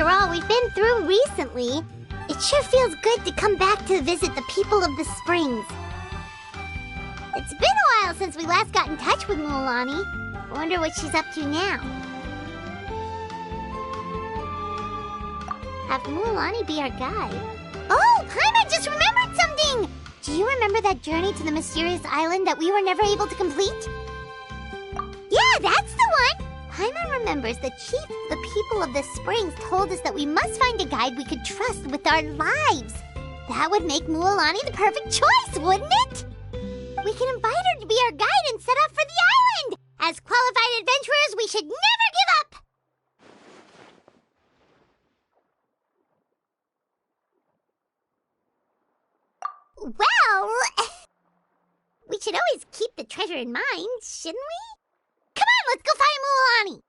After all we've been through recently, it sure feels good to come back to visit the people of the springs. It's been a while since we last got in touch with Mualani. I wonder what she's up to now. Have Mualani be our guide. Oh, Paimon just remembered something! Do you remember that journey to the mysterious island that we were never able to complete? Yeah, that's the one! Paimon remembers the chief of the people of the springs told us that we must find a guide we could trust with our lives. That would make Mualani the perfect choice, wouldn't it? We can invite her to be our guide and set off for the island! As qualified adventurers, we should never give up! Well, we should always keep the treasure in mind, shouldn't we? Come on, let's go find Mualani!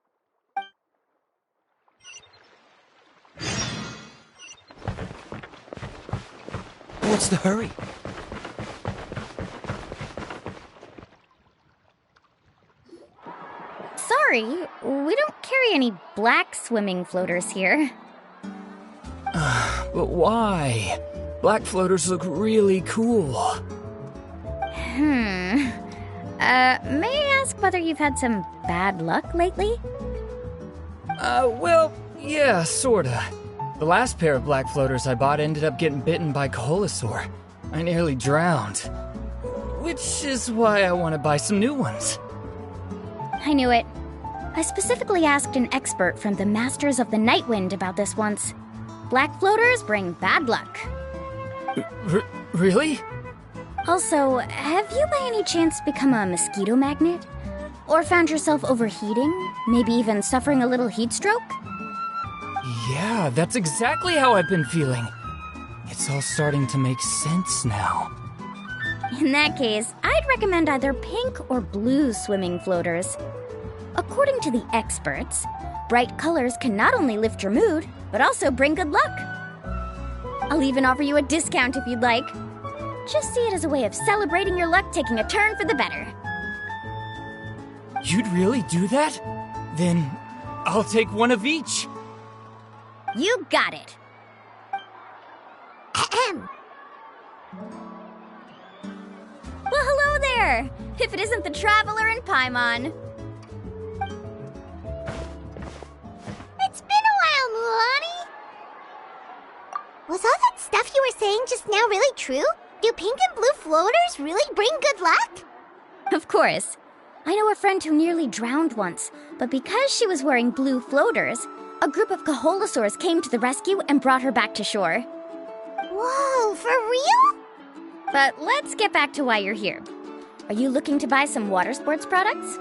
What's the hurry? Sorry, we don't carry any black swimming floaters here. But why? Black floaters look really cool. May I ask whether you've had some bad luck lately? Well, yeah, sorta. The last pair of black floaters I bought ended up getting bitten by Koholosaur. I nearly drowned. Which is why I want to buy some new ones. I knew it. I specifically asked an expert from the Masters of the Nightwind about this once. Black floaters bring bad luck. Really? Also, have you by any chance become a mosquito magnet? Or found yourself overheating? Maybe even suffering a little heat stroke? Yeah, that's exactly how I've been feeling. It's all starting to make sense now. In that case, I'd recommend either pink or blue swimming floaters. According to the experts, bright colors can not only lift your mood, but also bring good luck. I'll even offer you a discount if you'd like. Just see it as a way of celebrating your luck taking a turn for the better. You'd really do that? Then I'll take one of each. You got it. Ahem. Well, hello there! If it isn't the Traveler in Paimon. It's been a while, Mualani. Was all that stuff you were saying just now really true? Do pink and blue floaters really bring good luck? Of course. I know a friend who nearly drowned once, but because she was wearing blue floaters, a group of Koholosaurs came to the rescue and brought her back to shore. Whoa, for real? But let's get back to why you're here. Are you looking to buy some water sports products?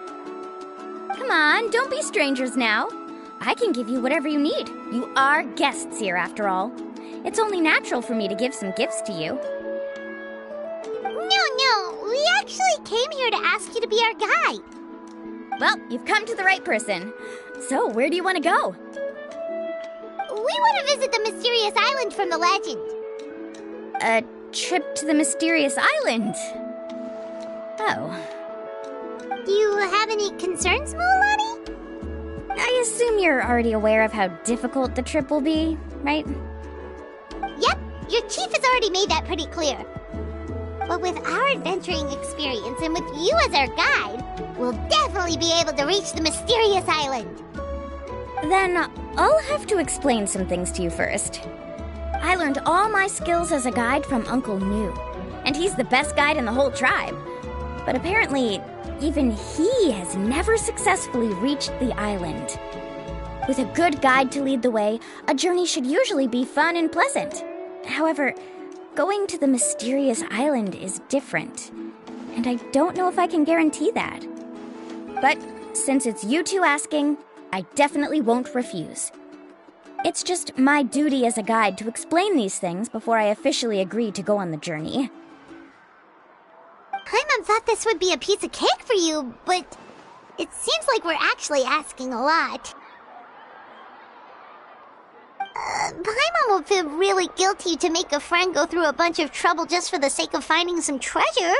Come on, don't be strangers now. I can give you whatever you need. You are guests here, after all. It's only natural for me to give some gifts to you. No, we actually came here to ask you to be our guide. Well, you've come to the right person. So, where do you want to go? We want to visit the mysterious island from the legend. A trip to the mysterious island? Oh. Do you have any concerns, Mualani? I assume you're already aware of how difficult the trip will be, right? Yep, your chief has already made that pretty clear. But with our adventuring experience and with you as our guide, we'll definitely be able to reach the mysterious island. Then I'll have to explain some things to you first. I learned all my skills as a guide from Uncle New, and he's the best guide in the whole tribe. But apparently, even he has never successfully reached the island. With a good guide to lead the way, a journey should usually be fun and pleasant. However, going to the mysterious island is different, and I don't know if I can guarantee that. But since it's you two asking, I definitely won't refuse. It's just my duty as a guide to explain these things before I officially agree to go on the journey. Paimon thought this would be a piece of cake for you, but it seems like we're actually asking a lot. Paimon will feel really guilty to make a friend go through a bunch of trouble just for the sake of finding some treasure.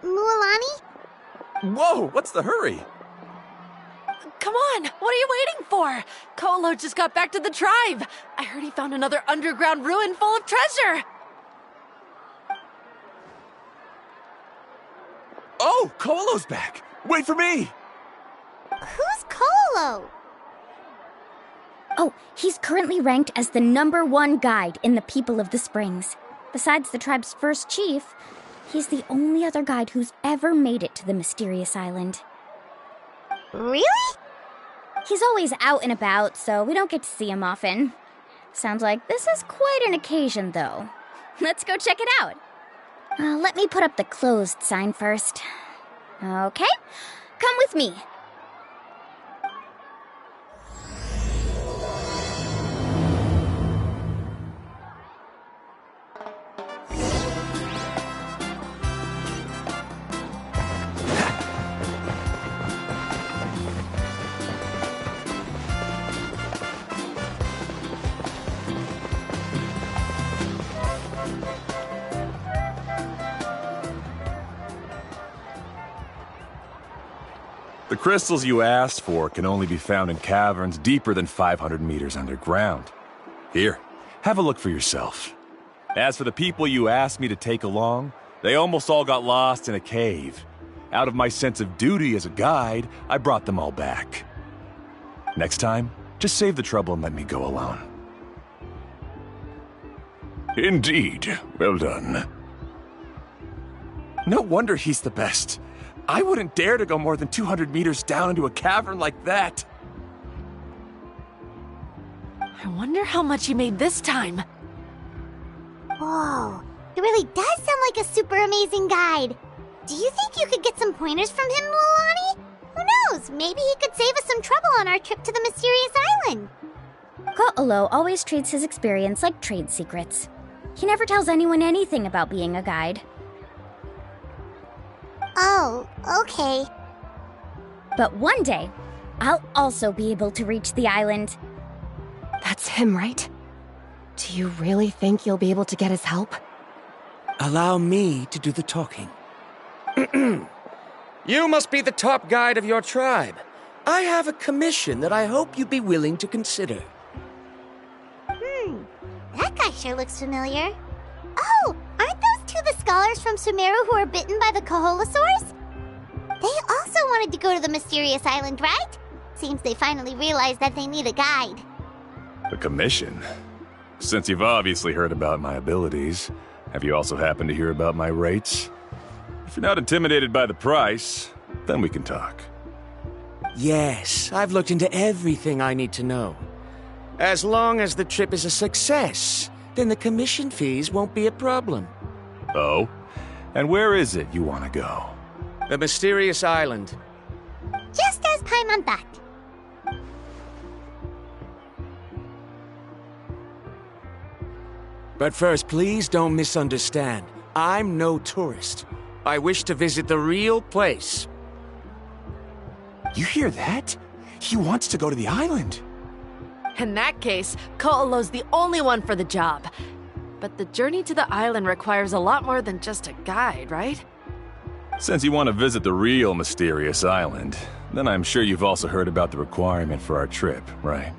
Mualani? Whoa, what's the hurry? Come on, what are you waiting for? Kolo just got back to the tribe. I heard he found another underground ruin full of treasure. Oh, Kolo's back. Wait for me. Who's Kolo? Oh, he's currently ranked as the #1 guide in the People of the Springs. Besides the tribe's first chief, he's the only other guide who's ever made it to the mysterious island. Really? He's always out and about, so we don't get to see him often. Sounds like this is quite an occasion, though. Let's go check it out. Let me put up the closed sign first. Okay, come with me. The crystals you asked for can only be found in caverns deeper than 500 meters underground. Here, have a look for yourself. As for the people you asked me to take along, they almost all got lost in a cave. Out of my sense of duty as a guide, I brought them all back. Next time, just save the trouble and let me go alone. Indeed. Well done. No wonder he's the best. I wouldn't dare to go more than 200 meters down into a cavern like that. I wonder how much he made this time. Whoa, it really does sound like a super amazing guide. Do you think you could get some pointers from him, Lilani? Who knows, maybe he could save us some trouble on our trip to the mysterious island. Ko'olo always treats his experience like trade secrets. He never tells anyone anything about being a guide. Oh, okay. But one day, I'll also be able to reach the island. That's him, right? Do you really think you'll be able to get his help? Allow me to do the talking. You must be the top guide of your tribe. I have a commission that I hope you'd be willing to consider. That guy sure looks familiar. Oh, aren't those two the scholars from Sumeru who were bitten by the Koholosaurs? They also wanted to go to the mysterious island, right? Seems they finally realized that they need a guide. A commission? Since you've obviously heard about my abilities, have you also happened to hear about my rates? If you're not intimidated by the price, then we can talk. Yes, I've looked into everything I need to know. As long as the trip is a success, then the commission fees won't be a problem. Oh? And where is it you want to go? The mysterious island. Just as Paimon thought. But first, please don't misunderstand. I'm no tourist. I wish to visit the real place. You hear that? He wants to go to the island. In that case, Ko'olo's the only one for the job. But the journey to the island requires a lot more than just a guide, right? Since you want to visit the real mysterious island, then I'm sure you've also heard about the requirement for our trip, right?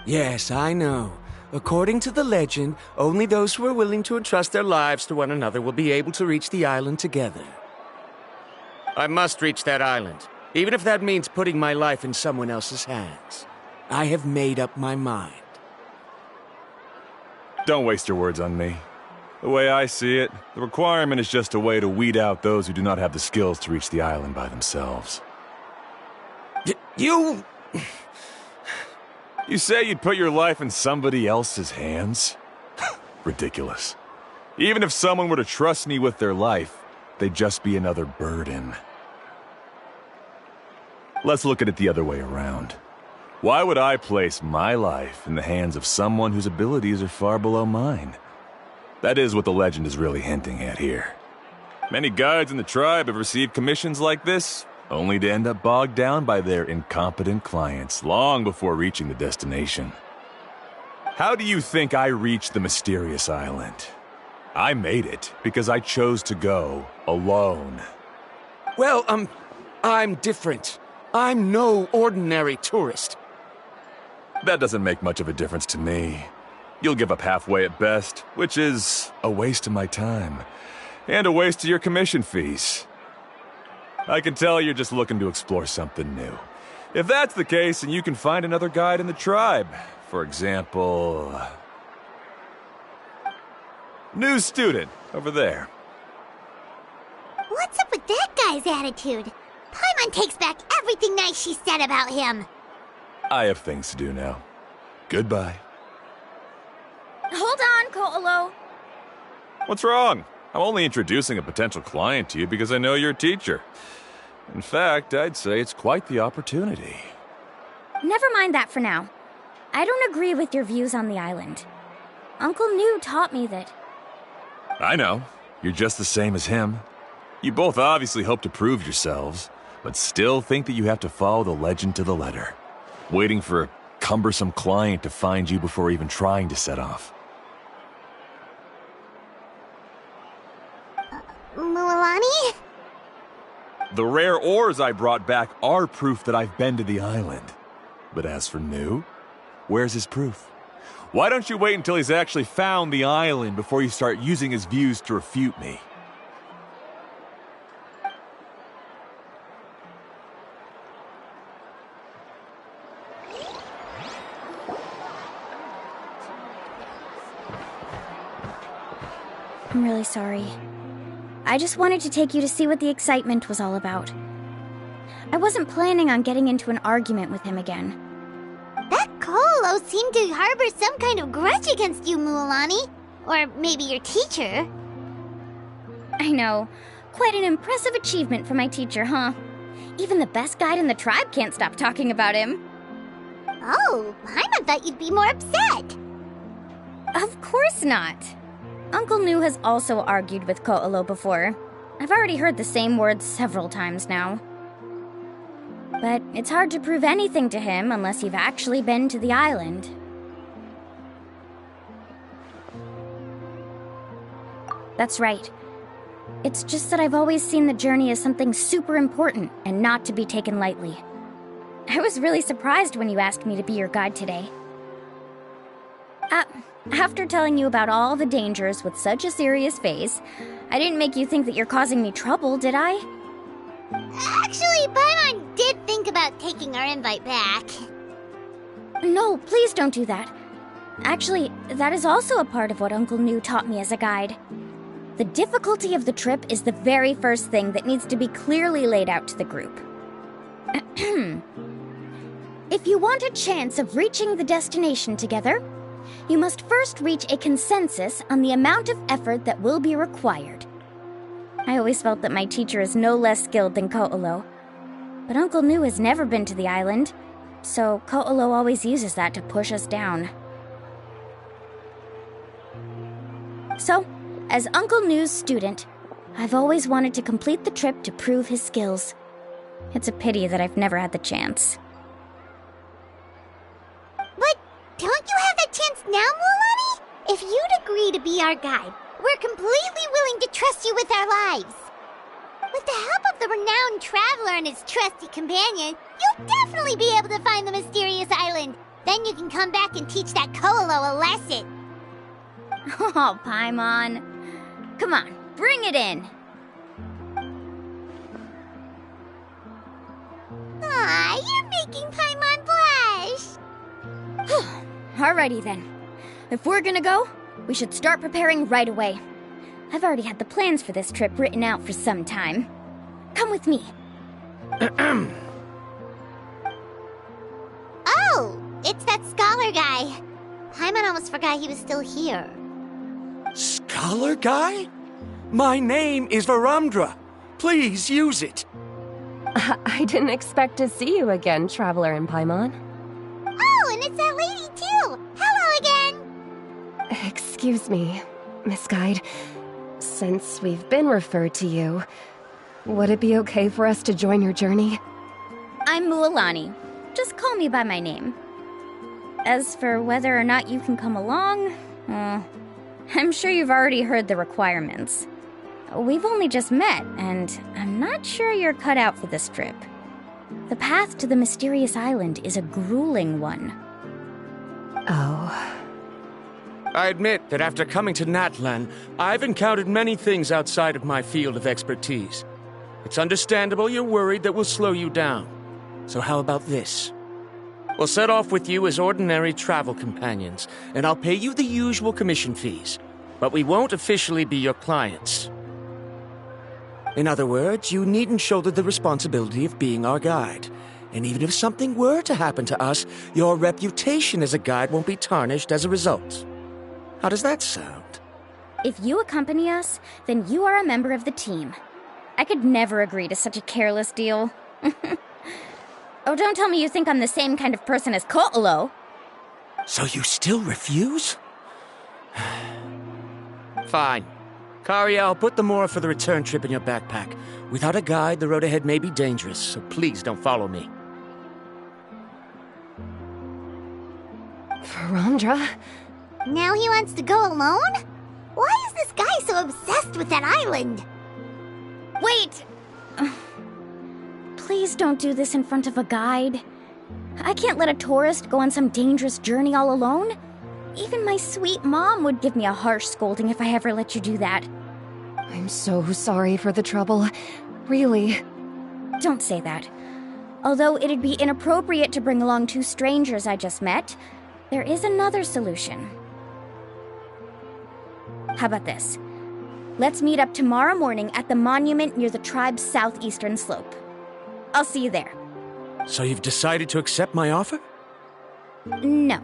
Yes, I know. According to the legend, only those who are willing to entrust their lives to one another will be able to reach the island together. I must reach that island, even if that means putting my life in someone else's hands. I have made up my mind. Don't waste your words on me. The way I see it, the requirement is just a way to weed out those who do not have the skills to reach the island by themselves. You say you'd put your life in somebody else's hands? Ridiculous. Even if someone were to trust me with their life, they'd just be another burden. Let's look at it the other way around. Why would I place my life in the hands of someone whose abilities are far below mine? That is what the legend is really hinting at here. Many guides in the tribe have received commissions like this, only to end up bogged down by their incompetent clients long before reaching the destination. How do you think I reached the mysterious island? I made it because I chose to go alone. Well, I'm different. I'm no ordinary tourist. That doesn't make much of a difference to me. You'll give up halfway at best, which is a waste of my time. And a waste of your commission fees. I can tell you're just looking to explore something new. If that's the case, then you can find another guide in the tribe. For example... new student, over there. What's up with that guy's attitude? Paimon takes back everything nice she said about him. I have things to do now. Goodbye. Hold on, Ko'olo. What's wrong? I'm only introducing a potential client to you because I know you're a teacher. In fact, I'd say it's quite the opportunity. Never mind that for now. I don't agree with your views on the island. Uncle New taught me that... I know. You're just the same as him. You both obviously hope to prove yourselves, but still think that you have to follow the legend to the letter, waiting for a cumbersome client to find you before even trying to set off. Mualani? The rare ores I brought back are proof that I've been to the island. But as for New, where's his proof? Why don't you wait until he's actually found the island before you start using his views to refute me? I'm really sorry. I just wanted to take you to see what the excitement was all about. I wasn't planning on getting into an argument with him again. That Colo seemed to harbor some kind of grudge against you, Mualani. Or maybe your teacher. I know. Quite an impressive achievement for my teacher, huh? Even the best guide in the tribe can't stop talking about him. Oh, Paimon thought you'd be more upset. Of course not. Uncle New has also argued with Ko'olo before. I've already heard the same words several times now. But it's hard to prove anything to him unless you've actually been to the island. That's right. It's just that I've always seen the journey as something super important and not to be taken lightly. I was really surprised when you asked me to be your guide today. After telling you about all the dangers with such a serious face, I didn't make you think that you're causing me trouble, did I? Actually, Paimon did think about taking our invite back. No, please don't do that. Actually, that is also a part of what Uncle New taught me as a guide. The difficulty of the trip is the very first thing that needs to be clearly laid out to the group. If you want a chance of reaching the destination together, you must first reach a consensus on the amount of effort that will be required. I always felt that my teacher is no less skilled than Ko'olo, but Uncle New has never been to the island, so Ko'olo always uses that to push us down. So, as Uncle New's student, I've always wanted to complete the trip to prove his skills. It's a pity that I've never had the chance. But don't you have that chance now, Mualani? If you'd agree to be our guide, we're completely willing to trust you with our lives. With the help of the renowned traveler and his trusty companion, you'll definitely be able to find the mysterious island. Then you can come back and teach that Ko'olo a lesson. Oh, Paimon. Come on, bring it in. Aw, you're making Paimon blush. Alrighty then. If we're gonna go, we should start preparing right away. I've already had the plans for this trip written out for some time. Come with me. Oh, it's that scholar guy. Paimon almost forgot he was still here. Scholar guy? My name is Varamdra. Please use it. I didn't expect to see you again, Traveler and Paimon. Oh, and it's that lady too. Hello again. Excuse me, Miss Guide. Since we've been referred to you, would it be okay for us to join your journey? I'm Mualani. Just call me by my name. As for whether or not you can come along, I'm sure you've already heard the requirements. We've only just met, and I'm not sure you're cut out for this trip. The path to the mysterious island is a grueling one. Oh. I admit that after coming to Natlan, I've encountered many things outside of my field of expertise. It's understandable you're worried that we'll slow you down. So how about this? We'll set off with you as ordinary travel companions, and I'll pay you the usual commission fees. But we won't officially be your clients. In other words, you needn't shoulder the responsibility of being our guide. And even if something were to happen to us, your reputation as a guide won't be tarnished as a result. How does that sound? If you accompany us, then you are a member of the team. I could never agree to such a careless deal. Oh, don't tell me you think I'm the same kind of person as Ko'olo. So you still refuse? Fine. Kariel, put the Mora for the return trip in your backpack. Without a guide, the road ahead may be dangerous, so please don't follow me. Verandra? Now he wants to go alone? Why is this guy so obsessed with that island? Wait! Please don't do this in front of a guide. I can't let a tourist go on some dangerous journey all alone. Even my sweet mom would give me a harsh scolding if I ever let you do that. I'm so sorry for the trouble. Really. Don't say that. Although it'd be inappropriate to bring along two strangers I just met, there is another solution. How about this? Let's meet up tomorrow morning at the monument near the tribe's southeastern slope. I'll see you there. So you've decided to accept my offer? No.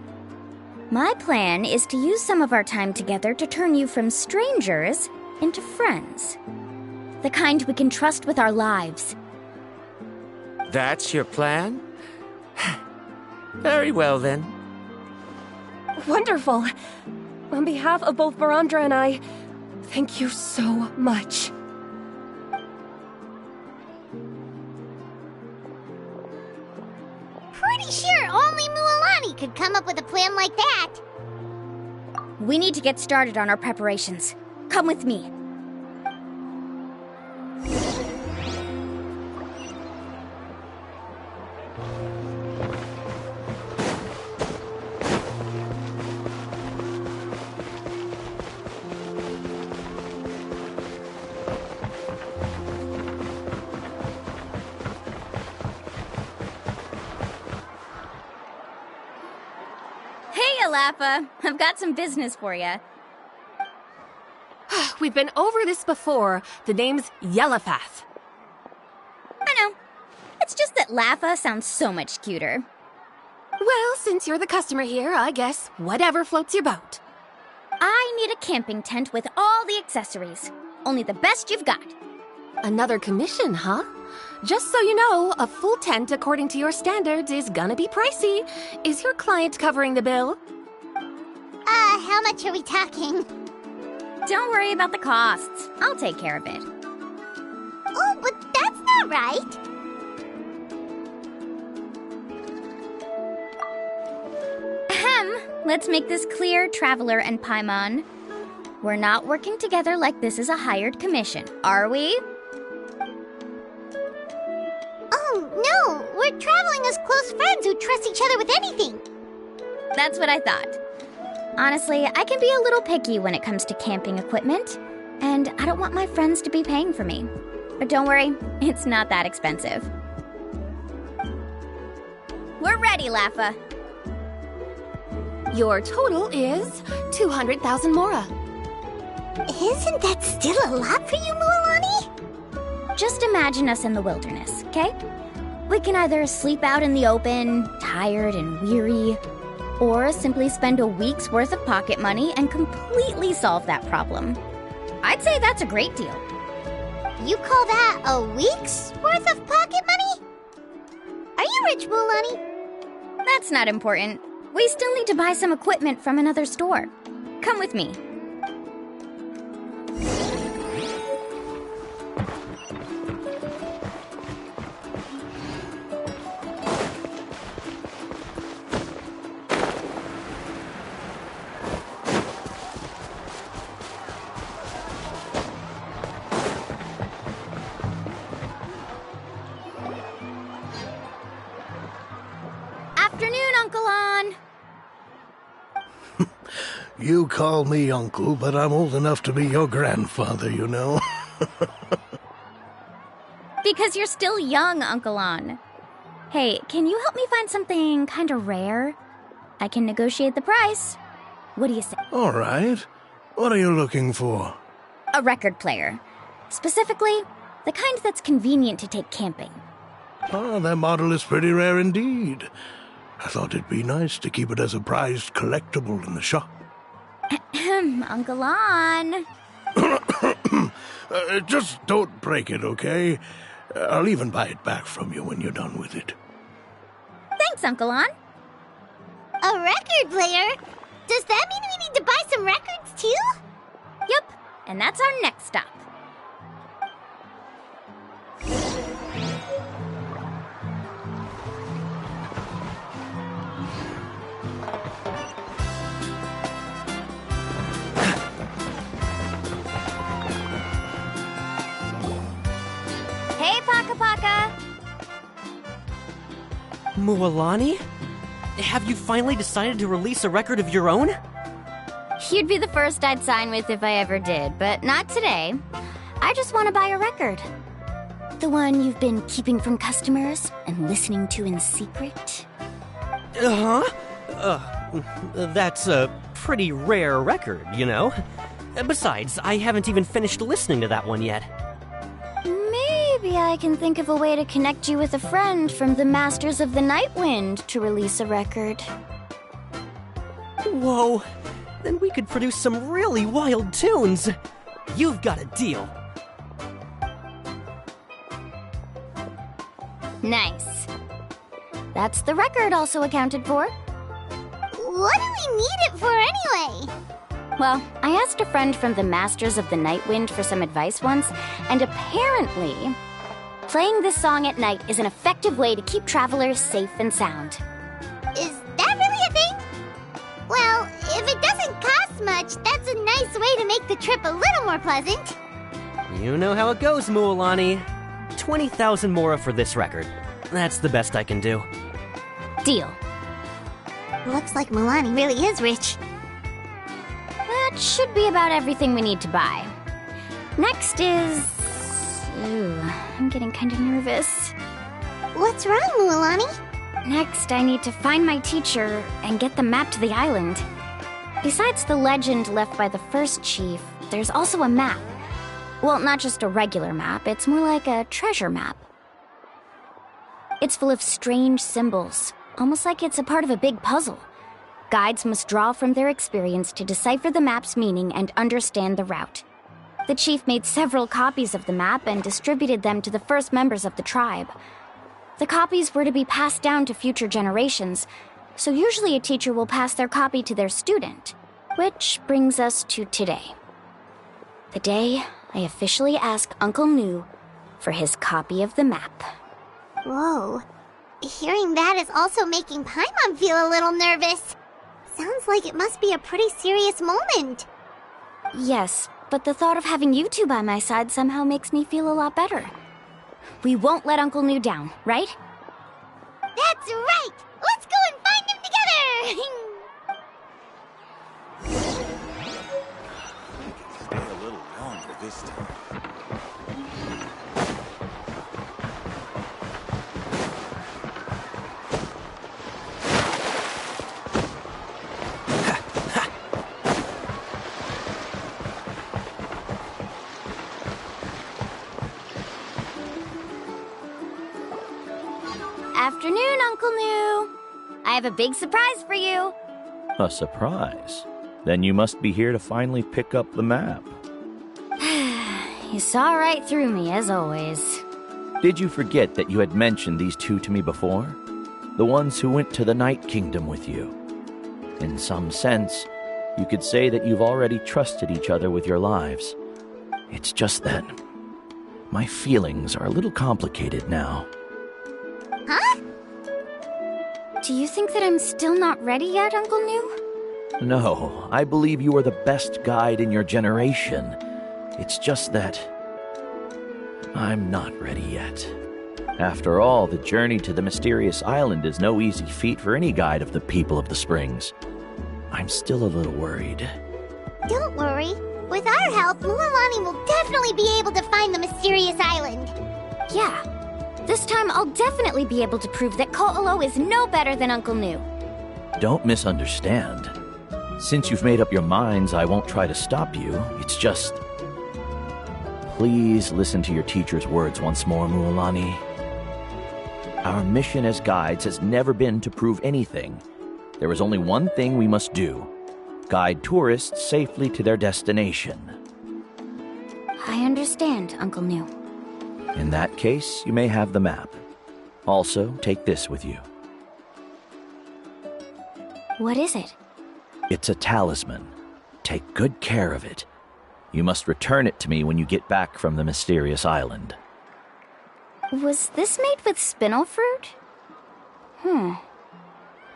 My plan is to use some of our time together to turn you from strangers into friends. The kind we can trust with our lives. That's your plan? Very well, then. Wonderful. On behalf of both Verandra and I, thank you so much. Pretty sure only Mualani could come up with a plan like that. We need to get started on our preparations. Come with me. Lapa, I've got some business for you. We've been over this before. The name's Yellowfath. I know. It's just that Lapa sounds so much cuter. Well, since you're the customer here, I guess whatever floats your boat. I need a camping tent with all the accessories. Only the best you've got. Another commission, huh? Just so you know, a full tent according to your standards is gonna be pricey. Is your client covering the bill? How much are we talking? Don't worry about the costs. I'll take care of it. Oh, but that's not right. Ahem. Let's make this clear, Traveler and Paimon. We're not working together like this is a hired commission, are we? Oh, no. We're traveling as close friends who trust each other with anything. That's what I thought. Honestly, I can be a little picky when it comes to camping equipment, and I don't want my friends to be paying for me. But don't worry, it's not that expensive. We're ready, Lapa. Your total is 200,000 Mora. Isn't that still a lot for you, Mualani? Just imagine us in the wilderness, okay? We can either sleep out in the open, tired and weary, or simply spend a week's worth of pocket money and completely solve that problem. I'd say that's a great deal. You call that a week's worth of pocket money? Are you rich, Mualani? That's not important. We still need to buy some equipment from another store. Come with me. Afternoon, Uncle On. You call me uncle, but I'm old enough to be your grandfather, you know. Because you're still young, Uncle On. Hey, can you help me find something kind of rare? I can negotiate the price. What do you say? All right. What are you looking for? A record player. Specifically, the kind that's convenient to take camping. Oh, that model is pretty rare indeed. I thought it'd be nice to keep it as a prized collectible in the shop. Uncle Lon. Just don't break it, okay? I'll even buy it back from you when you're done with it. Thanks, Uncle Lon. A record player? Does that mean we need to buy some records too? Yep, and that's our next stop. Hey, Paka Paka! Mualani? Have you finally decided to release a record of your own? You'd be the first I'd sign with if I ever did, but not today. I just want to buy a record. The one you've been keeping from customers and listening to in secret. That's a pretty rare record, you know? Besides, I haven't even finished listening to that one yet. Maybe I can think of a way to connect you with a friend from the Masters of the Night Wind to release a record. Whoa, then we could produce some really wild tunes. You've got a deal. Nice. That's the record also accounted for. What do we need it for anyway? Well, I asked a friend from the Masters of the Night Wind for some advice once, and apparently, playing this song at night is an effective way to keep travelers safe and sound. Is that really a thing? Well, if it doesn't cost much, that's a nice way to make the trip a little more pleasant. You know how it goes, Mualani. 20,000 mora for this record. That's the best I can do. Deal. Looks like Milani really is rich. That should be about everything we need to buy. Next is... Ooh, I'm getting kind of nervous. What's wrong, Mualani? Next, I need to find my teacher and get the map to the island. Besides the legend left by the first chief, there's also a map. Well, not just a regular map, it's more like a treasure map. It's full of strange symbols, almost like it's a part of a big puzzle. Guides must draw from their experience to decipher the map's meaning and understand the route. The chief made several copies of the map and distributed them to the first members of the tribe. The copies were to be passed down to future generations, so usually a teacher will pass their copy to their student. Which brings us to today. The day I officially ask Uncle Nu for his copy of the map. Whoa. Hearing that is also making Paimon feel a little nervous. Sounds like it must be a pretty serious moment. Yes, but the thought of having you two by my side somehow makes me feel a lot better. We won't let Uncle Nu down, right? That's right! Let's go and find him together! Stay a little longer this time. Afternoon, Uncle Nu. I have a big surprise for you. A surprise? Then you must be here to finally pick up the map. You saw right through me, as always. Did you forget that you had mentioned these two to me before? The ones who went to the Night Kingdom with you. In some sense, you could say that you've already trusted each other with your lives. It's just that my feelings are a little complicated now. Huh? Do you think that I'm still not ready yet, Uncle Nu? No, I believe you are the best guide in your generation. It's just that I'm not ready yet. After all, the journey to the mysterious island is no easy feat for any guide of the people of the Springs. I'm still a little worried. Don't worry. With our help, Mualani will definitely be able to find the mysterious island. Yeah. This time I'll definitely be able to prove that Ko'olo is no better than Uncle Nu. Don't misunderstand. Since you've made up your minds, I won't try to stop you. It's just... Please listen to your teacher's words once more, Mualani. Our mission as guides has never been to prove anything. There is only one thing we must do. guide tourists safely to their destination. I understand, Uncle New. In that case, you may have the map. Also, take this with you. What is it? It's a talisman. Take good care of it. You must return it to me when you get back from the mysterious island. Was this made with spinel fruit?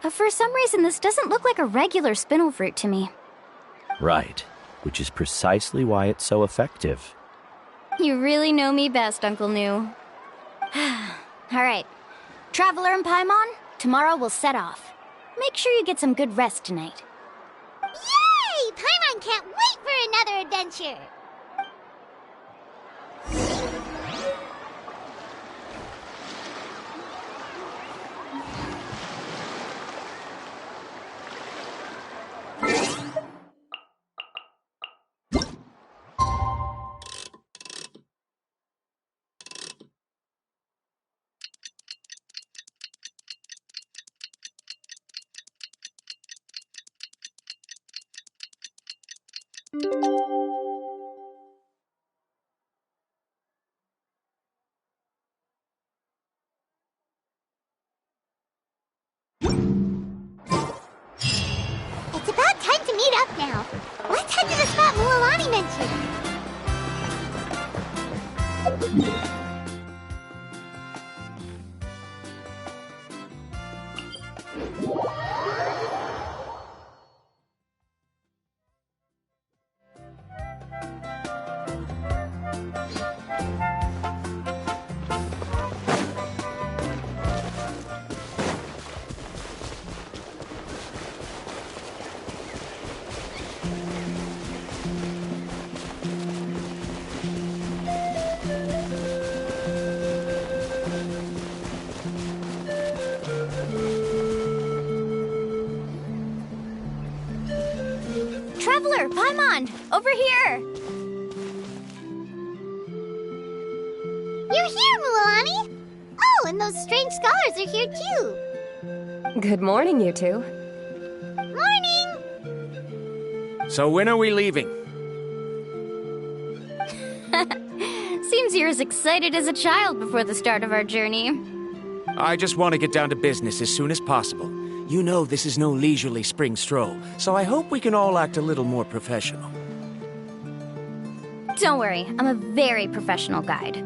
For some reason, this doesn't look like a regular spinel fruit to me. Right, which is precisely why it's so effective. You really know me best, Uncle New. Alright. Traveler and Paimon, tomorrow we'll set off. Make sure you get some good rest tonight. Yay! Paimon can't wait for another adventure! It's about time to meet up now. Let's head to the spot Mualani mentioned. Traveler, Paimon, over here! You're here, Mualani! Oh, and those strange scholars are here too. Good morning, you two. Morning! So when are we leaving? Seems you're as excited as a child before the start of our journey. I just want to get down to business as soon as possible. You know this is no leisurely spring stroll, so I hope we can all act a little more professional. Don't worry, I'm a very professional guide.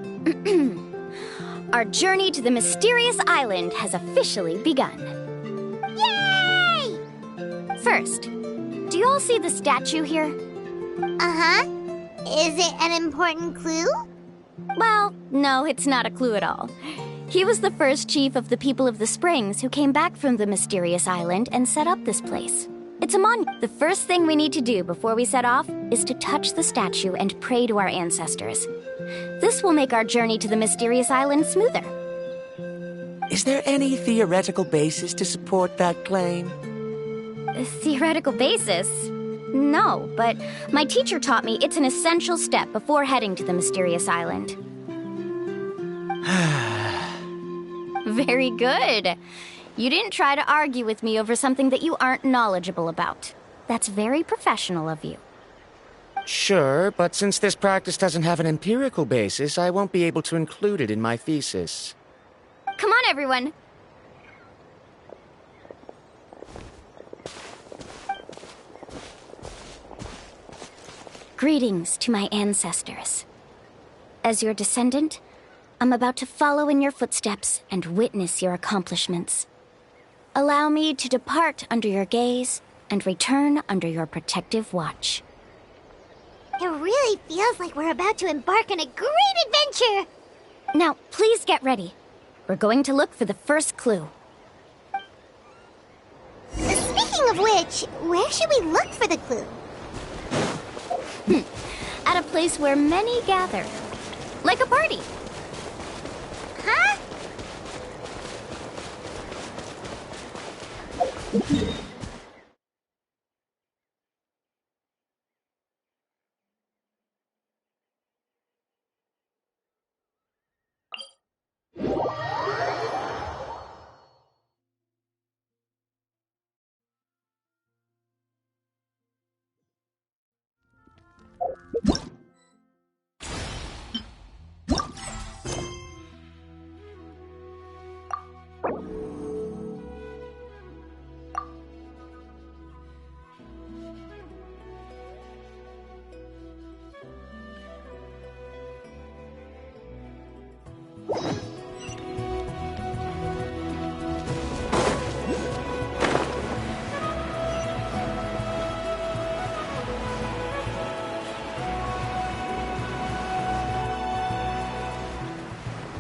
Our journey to the mysterious island has officially begun. Yay! First, do you all see the statue here? Uh-huh. Is it an important clue? Well, no, it's not a clue at all. He was the first chief of the people of the Springs who came back from the mysterious island and set up this place. It's a monument. The first thing we need to do before we set off is to touch the statue and pray to our ancestors. This will make our journey to the mysterious island smoother. Is there any theoretical basis to support that claim? A theoretical basis? No, but my teacher taught me it's an essential step before heading to the mysterious island. Very good. You didn't try to argue with me over something that you aren't knowledgeable about. That's very professional of you. Sure, but since this practice doesn't have an empirical basis, I won't be able to include it in my thesis. Come on, everyone. Greetings to my ancestors. As your descendant, I'm about to follow in your footsteps and witness your accomplishments. Allow me to depart under your gaze and return under your protective watch. It really feels like we're about to embark on a great adventure! Now, please get ready. We're going to look for the first clue. Speaking of which, where should we look for the clue? At a place where many gather. Like a party. Huh?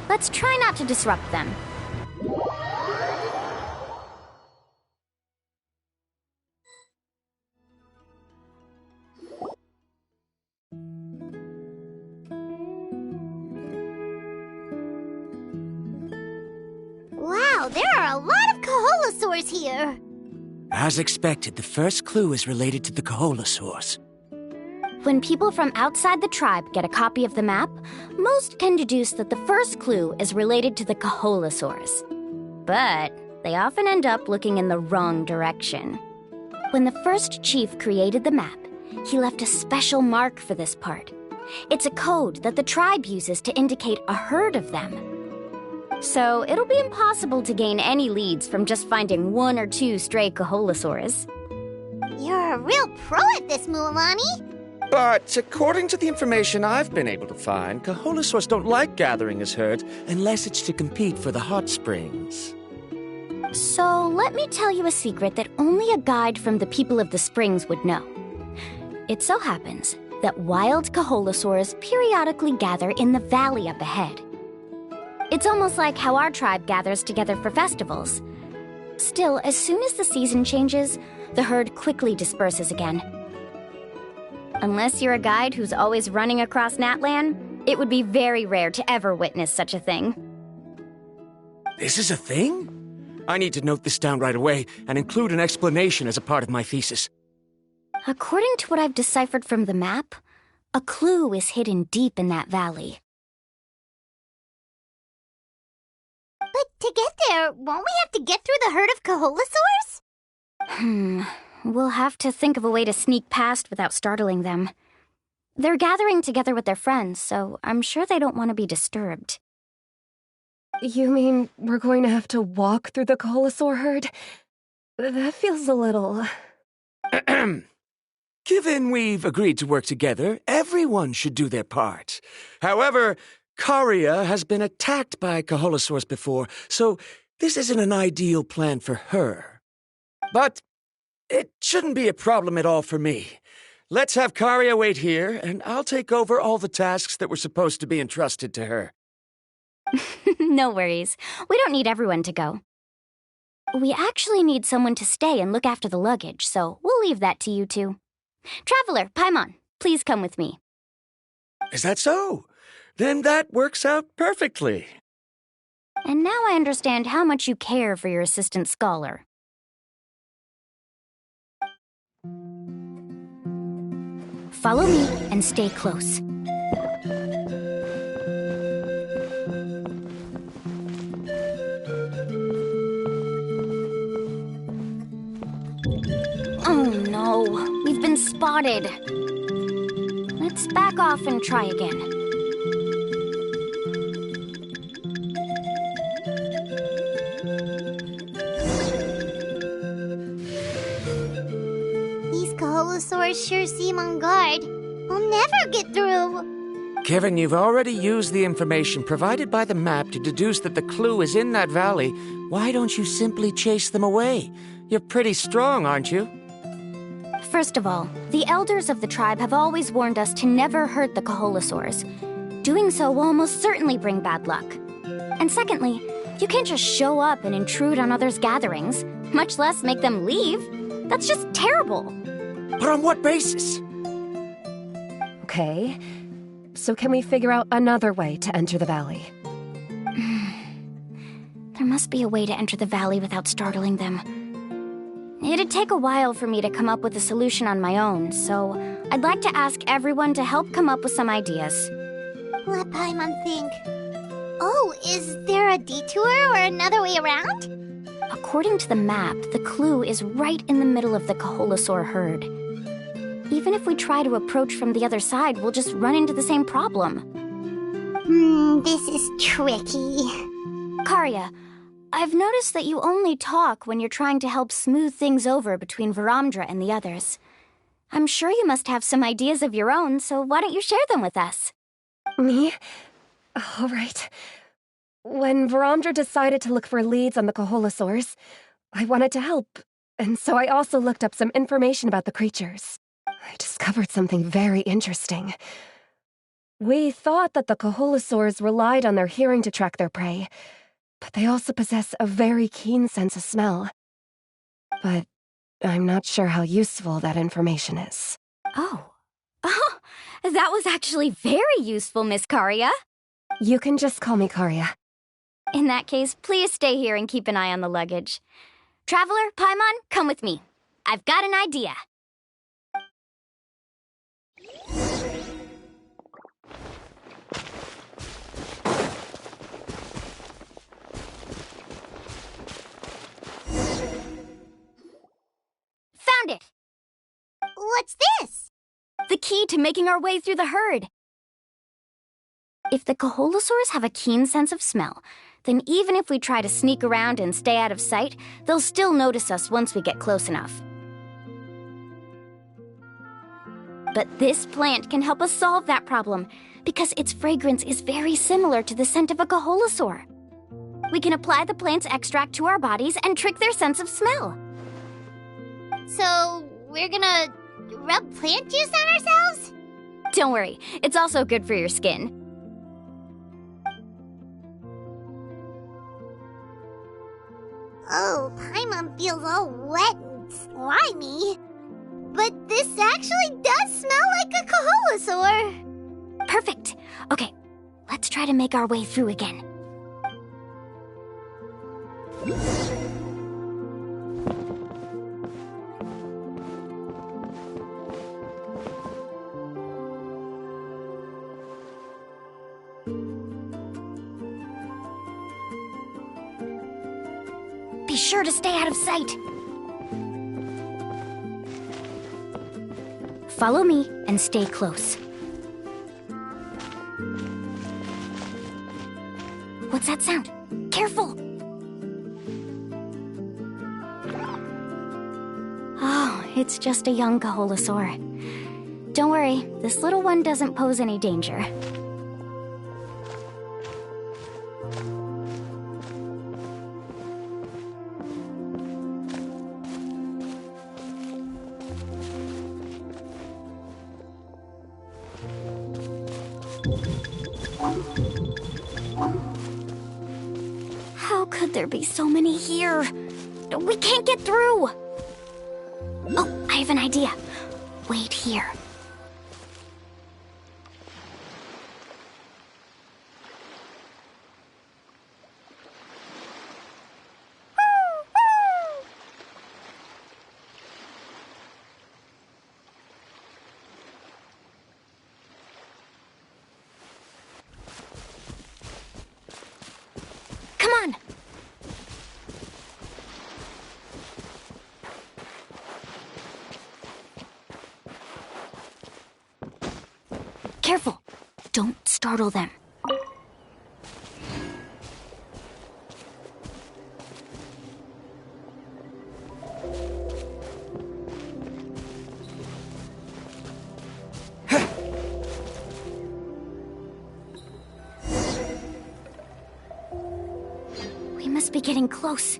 Let's try not to disrupt them. Wow, there are a lot of Kaholosaurs here. As expected, the first clue is related to the Kaholosaurs. When people from outside the tribe get a copy of the map, most can deduce that the first clue is related to the Kaholosaurs. But they often end up looking in the wrong direction. When the first chief created the map, he left a special mark for this part. It's a code that the tribe uses to indicate a herd of them. So it'll be impossible to gain any leads from just finding one or two stray Kaholosaurs. You're a real pro at this, Mualani. But according to the information I've been able to find, Kaholosaurs don't like gathering as herds unless it's to compete for the hot springs. So let me tell you a secret that only a guide from the people of the springs would know. It so happens that wild Kaholosaurs periodically gather in the valley up ahead. It's almost like how our tribe gathers together for festivals. Still, as soon as the season changes, the herd quickly disperses again. Unless you're a guide who's always running across Natlan, it would be very rare to ever witness such a thing. This is a thing? I need to note this down right away and include an explanation as a part of my thesis. According to what I've deciphered from the map, a clue is hidden deep in that valley. But to get there, won't we have to get through the herd of Kaholosaurs? We'll have to think of a way to sneak past without startling them. They're gathering together with their friends, so I'm sure they don't want to be disturbed. You mean we're going to have to walk through the Kaholosaur herd? That feels a little... Given we've agreed to work together, everyone should do their part. However, Karia has been attacked by Kaholosaurs before, so this isn't an ideal plan for her. But it shouldn't be a problem at all for me. Let's have Karia wait here, and I'll take over all the tasks that were supposed to be entrusted to her. No worries. We don't need everyone to go. We actually need someone to stay and look after the luggage, so we'll leave that to you two. Traveler, Paimon, please come with me. Is that so? Then that works out perfectly. And now I understand how much you care for your assistant scholar. Follow me and stay close. Oh no, we've been spotted. Let's back off and try again. These Kaholosaurs sure seem on guard. We'll never get through. Given you've already used the information provided by the map to deduce that the clue is in that valley, why don't you simply chase them away? You're pretty strong, aren't you? First of all, the elders of the tribe have always warned us to never hurt the Kaholosaurs. Doing so will almost certainly bring bad luck. And secondly, you can't just show up and intrude on others' gatherings, much less make them leave. That's just terrible. But on what basis? Okay, so can we figure out another way to enter the valley? There must be a way to enter the valley without startling them. It'd take a while for me to come up with a solution on my own, so I'd like to ask everyone to help come up with some ideas. Let Paimon think. Oh, is there a detour or another way around? According to the map, the clue is right in the middle of the Kaholosaur herd. even if we try to approach from the other side, we'll just run into the same problem. This is tricky. Karya, I've noticed that you only talk when you're trying to help smooth things over between Varamdra and the others. I'm sure you must have some ideas of your own, so why don't you share them with us? Me? All right. When Varamdra decided to look for leads on the Koholosaurs, I wanted to help, and so I also looked up some information about the creatures. I discovered something very interesting. We thought that the Koholosaurs relied on their hearing to track their prey, but they also possess a very keen sense of smell. But I'm not sure how useful that information is. Oh, that was actually very useful, Miss Karya. You can just call me Karya. In that case, please stay here and keep an eye on the luggage. Traveler, Paimon, come with me. I've got an idea. Found it! What's this? The key to making our way through the herd. If the Koholosaurs have a keen sense of smell, then even if we try to sneak around and stay out of sight, they'll still notice us once we get close enough. But this plant can help us solve that problem, because its fragrance is very similar to the scent of a Koholosaur. We can apply the plant's extract to our bodies and trick their sense of smell. So, we're gonna rub plant juice on ourselves? Don't worry, it's also good for your skin. Oh, Paimon feels all wet and slimy. But this actually does smell like a Koholosaur. Perfect. Okay, let's try to make our way through again. Be sure to stay out of sight. Follow me and stay close. What's that sound? Careful! Oh, it's just a young Koholosaur. Don't worry, this little one doesn't pose any danger. How could there be so many here? We can't get through! Oh, I have an idea. Wait here. Come on! Careful! Don't startle them. We must be getting close.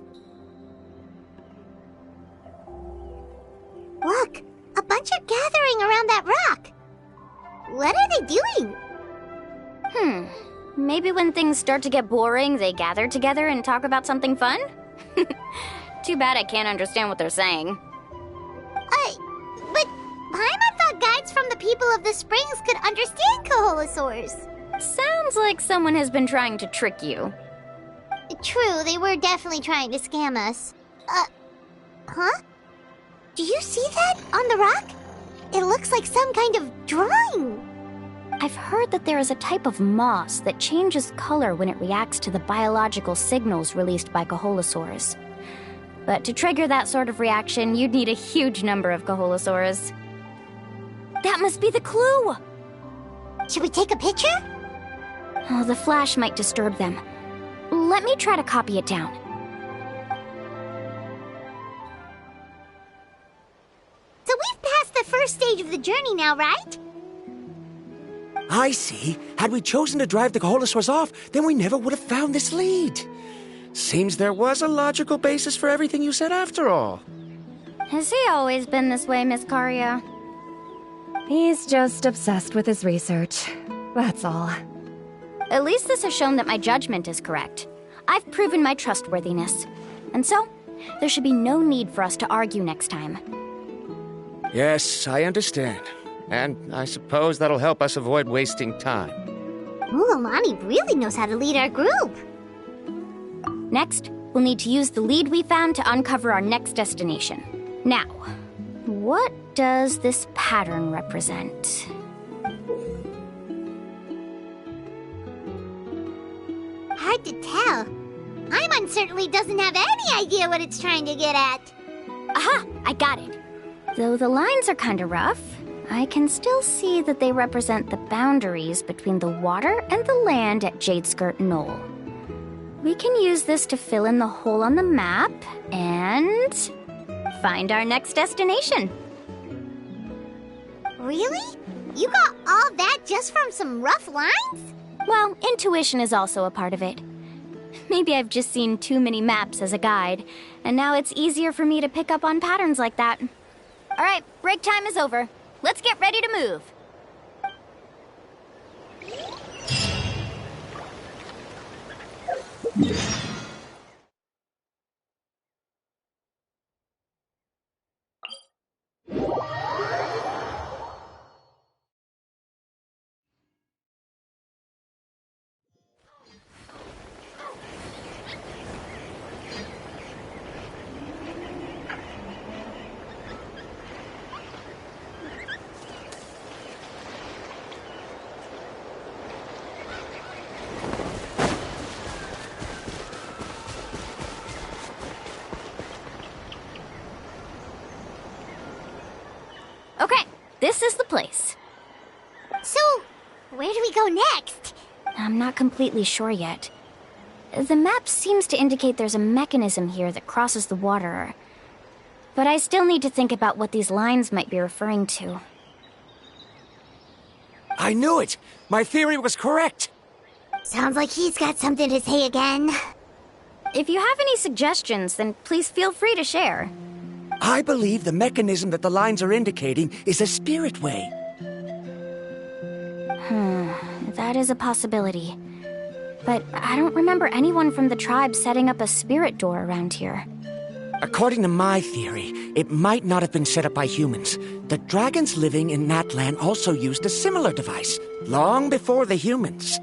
Look, a bunch are gathering around that rock. What are they doing? Maybe when things start to get boring, they gather together and talk about something fun? Too bad I can't understand what they're saying. But Paimon thought guides from the people of the springs could understand Koholosaurs. Sounds like someone has been trying to trick you. True, they were definitely trying to scam us. Huh? Do you see that on the rock? It looks like some kind of drawing. I've heard that there is a type of moss that changes color when it reacts to the biological signals released by Koholosaurs. But to trigger that sort of reaction, you'd need a huge number of Koholosaurs. That must be the clue! Should we take a picture? Oh, the flash might disturb them. Let me try to copy it down. So we've passed the first stage of the journey now, right? I see. Had we chosen to drive the Koholosaurs off, then we never would have found this lead. Seems there was a logical basis for everything you said after all. Has he always been this way, Miss Karia? He's just obsessed with his research. That's all. At least this has shown that my judgment is correct. I've proven my trustworthiness. And so, there should be no need for us to argue next time. Yes, I understand. And I suppose that'll help us avoid wasting time. Mulamani really knows how to lead our group. Next, we'll need to use the lead we found to uncover our next destination. Now, what does this pattern represent? Hard to tell. Paimon certainly doesn't have any idea what it's trying to get at. Aha! I got it. Though the lines are kinda rough, I can still see that they represent the boundaries between the water and the land at Jadeskirt Knoll. We can use this to fill in the hole on the map and find our next destination. Really? You got all that just from some rough lines? Well, intuition is also a part of it. Maybe I've just seen too many maps as a guide, and now it's easier for me to pick up on patterns like that. All right, break time is over. Let's get ready to move. Okay, this is the place. So, where do we go next? I'm not completely sure yet. The map seems to indicate there's a mechanism here that crosses the water. But I still need to think about what these lines might be referring to. I knew it! My theory was correct! Sounds like he's got something to say again. If you have any suggestions, then please feel free to share. I believe the mechanism that the lines are indicating is a spirit way. That is a possibility. But I don't remember anyone from the tribe setting up a spirit door around here. According to my theory, it might not have been set up by humans. The dragons living in Natlan also used a similar device, long before the humans.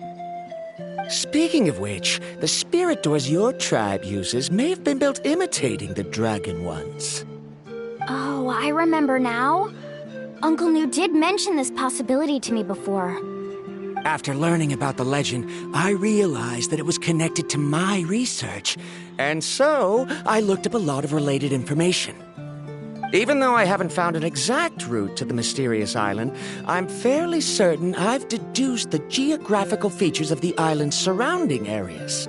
Speaking of which, the spirit doors your tribe uses may have been built imitating the dragon ones. Oh, I remember now. Uncle New did mention this possibility to me before. After learning about the legend, I realized that it was connected to my research, and so I looked up a lot of related information. Even though I haven't found an exact route to the mysterious island, I'm fairly certain I've deduced the geographical features of the island's surrounding areas.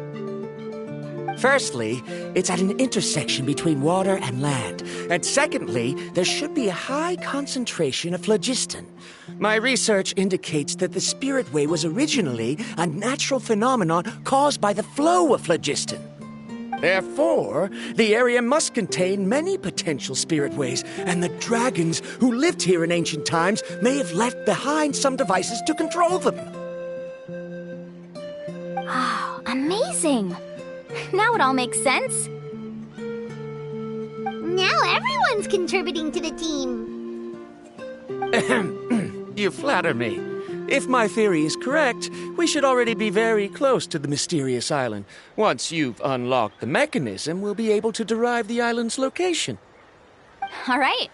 Firstly, it's at an intersection between water and land. And secondly, there should be a high concentration of phlogiston. My research indicates that the Spirit Way was originally a natural phenomenon caused by the flow of phlogiston. Therefore, the area must contain many potential spirit ways, and the dragons who lived here in ancient times may have left behind some devices to control them. Oh, amazing! Now it all makes sense. Now everyone's contributing to the team. You flatter me. If my theory is correct, we should already be very close to the mysterious island. Once you've unlocked the mechanism, we'll be able to derive the island's location. All right.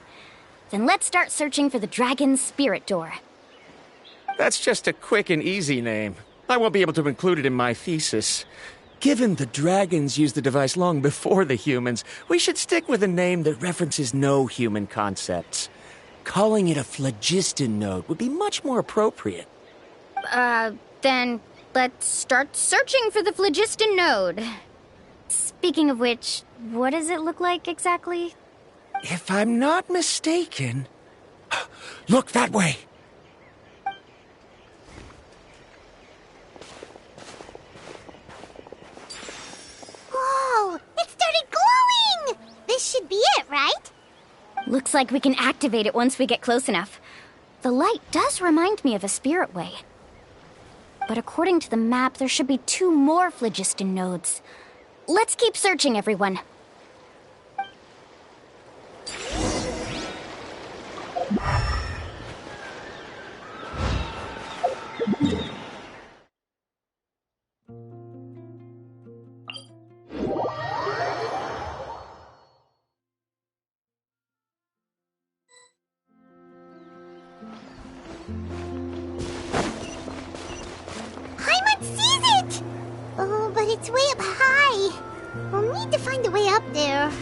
Then let's start searching for the dragon's spirit door. That's just a quick and easy name. I won't be able to include it in my thesis. Given the dragons used the device long before the humans, we should stick with a name that references no human concepts. Calling it a phlogiston node would be much more appropriate. Then let's start searching for the phlogiston node. Speaking of which, what does it look like exactly? If I'm not mistaken... Look that way! Whoa! It started glowing! This should be it, right? Looks like we can activate it once we get close enough. The light does remind me of a spirit way. But according to the map, there should be 2 more phlogiston nodes. Let's keep searching, everyone. But it's way up high. We'll need to find a way up there.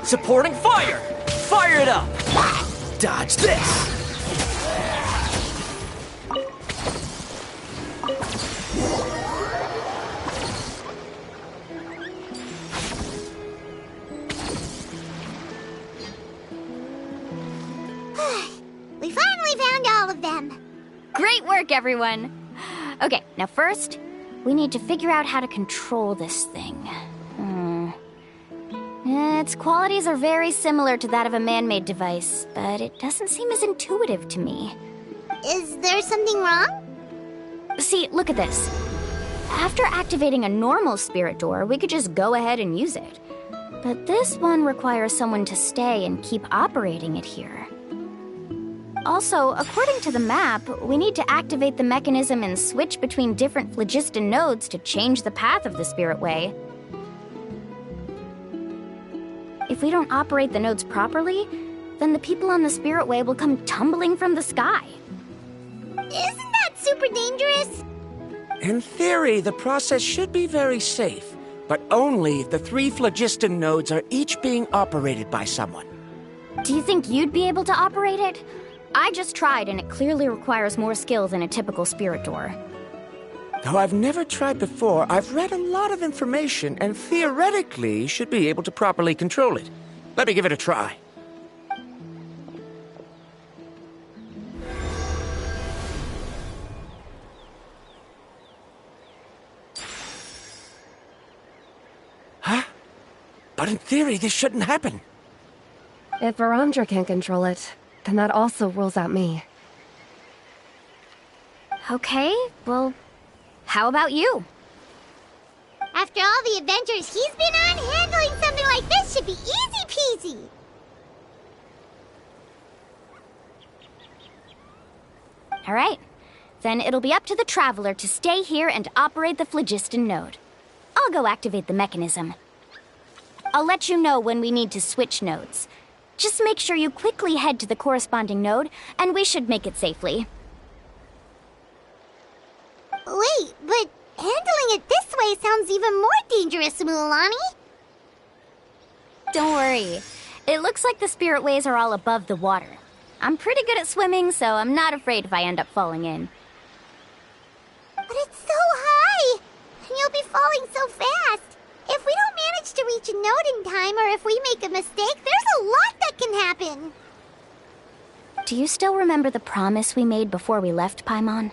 Supporting fire! Fire it up! Dodge this! We finally found all of them. Great work, everyone. Okay, now first, we need to figure out how to control this thing. Its qualities are very similar to that of a man-made device, but it doesn't seem as intuitive to me. Is there something wrong? See, look at this. After activating a normal spirit door, we could just go ahead and use it. But this one requires someone to stay and keep operating it here. Also, according to the map, we need to activate the mechanism and switch between different phlogiston nodes to change the path of the spirit way. If we don't operate the nodes properly, then the people on the spirit way will come tumbling from the sky. Isn't that super dangerous? In theory, the process should be very safe, but only if the 3 phlogiston nodes are each being operated by someone. Do you think you'd be able to operate it? I just tried, and it clearly requires more skill than a typical spirit door. Though I've never tried before, I've read a lot of information and theoretically should be able to properly control it. Let me give it a try. Huh? But in theory, this shouldn't happen. If Varamdra can't control it, then that also rules out me. Okay, well, how about you? After all the adventures he's been on, handling something like this should be easy peasy. All right, then it'll be up to the Traveler to stay here and operate the phlogiston node. I'll go activate the mechanism. I'll let you know when we need to switch nodes. Just make sure you quickly head to the corresponding node, and we should make it safely. Wait, but handling it this way sounds even more dangerous, Mualani. Don't worry. It looks like the spirit ways are all above the water. I'm pretty good at swimming, so I'm not afraid if I end up falling in. But it's so high! And you'll be falling so fast! If we don't manage to reach a node in time, or if we make a mistake, there's a lot that can happen! Do you still remember the promise we made before we left, Paimon?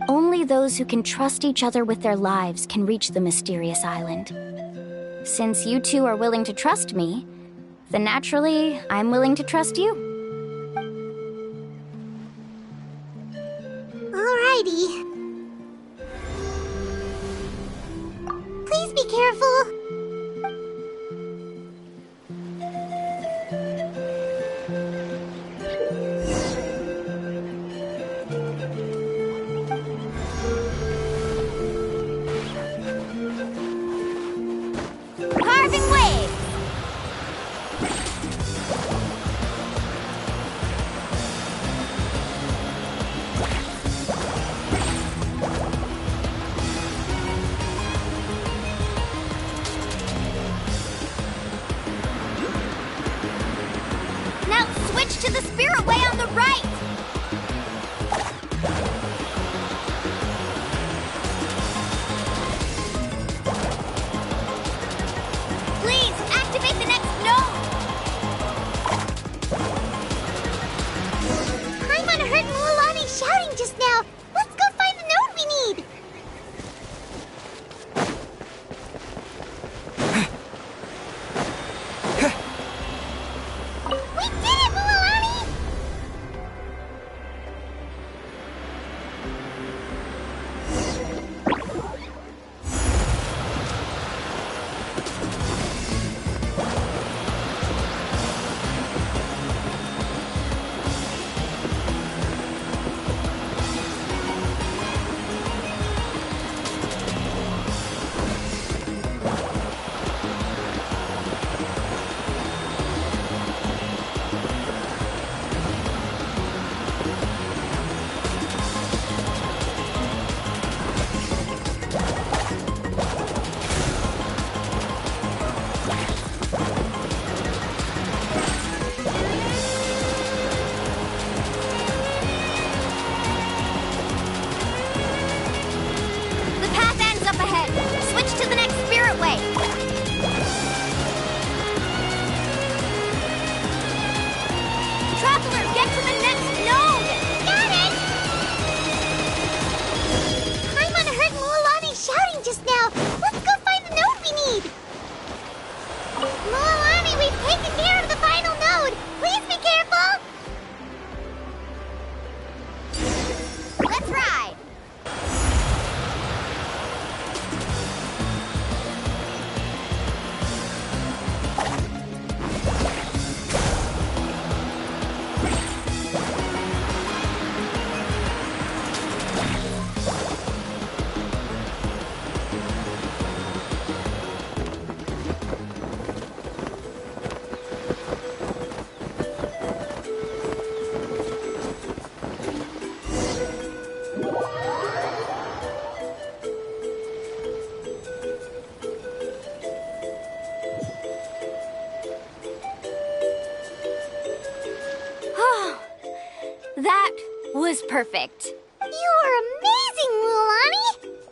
Only those who can trust each other with their lives can reach the mysterious island. Since you two are willing to trust me, then naturally, I'm willing to trust you. Alrighty. Please be careful. Carving waves! Now switch to the spirit way on the right! Please, activate the next node! Paimon heard Mualani shouting just now. Let's go find the node we need. We did it, Mualani! The path ends up ahead. Switch to the next spirit way. Traveler, get to the next node! Got it! Paimon heard Mualani shouting just now. Let's go find the node we need. Mualani, we've taken care of the final node. Please be careful. Let's ride! Oh, that was perfect. You were amazing, Mualani!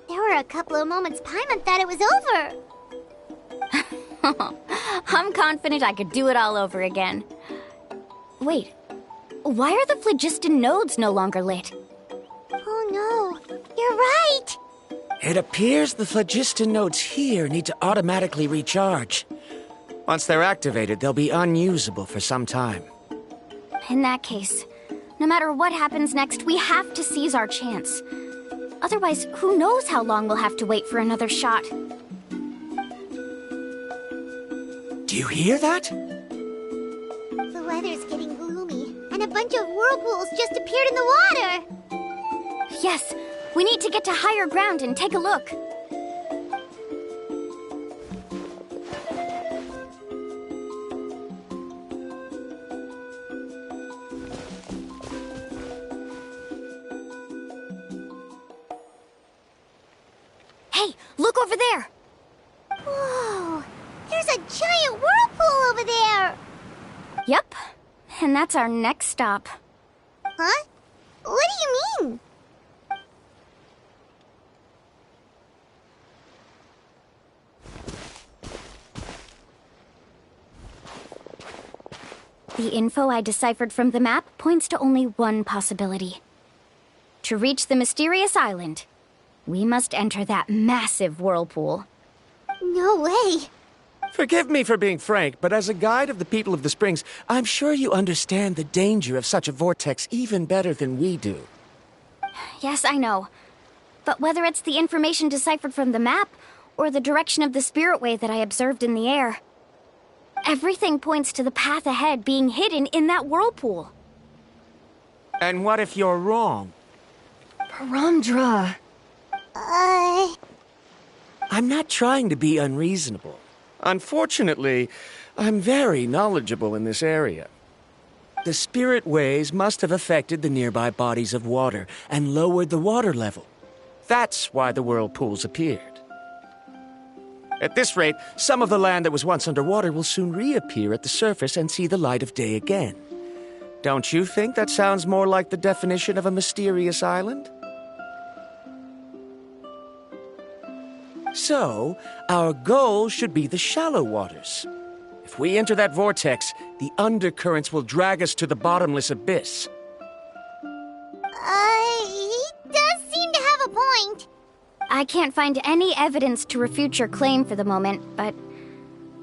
There were a couple of moments Paimon thought it was over. I'm confident I could do it all over again. Wait, why are the phlogiston nodes no longer lit? Oh no, you're right! It appears the phlogiston nodes here need to automatically recharge. Once they're activated, they'll be unusable for some time. In that case, no matter what happens next, we have to seize our chance. Otherwise, who knows how long we'll have to wait for another shot. Do you hear that? The weather's getting gloomy, and a bunch of whirlpools just appeared in the water! Yes, we need to get to higher ground and take a look. Look over there! Whoa! There's a giant whirlpool over there! Yep, and that's our next stop. Huh? What do you mean? The info I deciphered from the map points to only one possibility. To reach the mysterious island, we must enter that massive whirlpool. No way. Forgive me for being frank, but as a guide of the people of the Springs, I'm sure you understand the danger of such a vortex even better than we do. Yes, I know. But whether it's the information deciphered from the map, or the direction of the spirit wave that I observed in the air, everything points to the path ahead being hidden in that whirlpool. And what if you're wrong? Varamdra. I'm not trying to be unreasonable. Unfortunately, I'm very knowledgeable in this area. The spirit waves must have affected the nearby bodies of water and lowered the water level. That's why the whirlpools appeared. At this rate, some of the land that was once underwater will soon reappear at the surface and see the light of day again. Don't you think that sounds more like the definition of a mysterious island? So, our goal should be the shallow waters. If we enter that vortex, the undercurrents will drag us to the bottomless abyss. He does seem to have a point. I can't find any evidence to refute your claim for the moment, but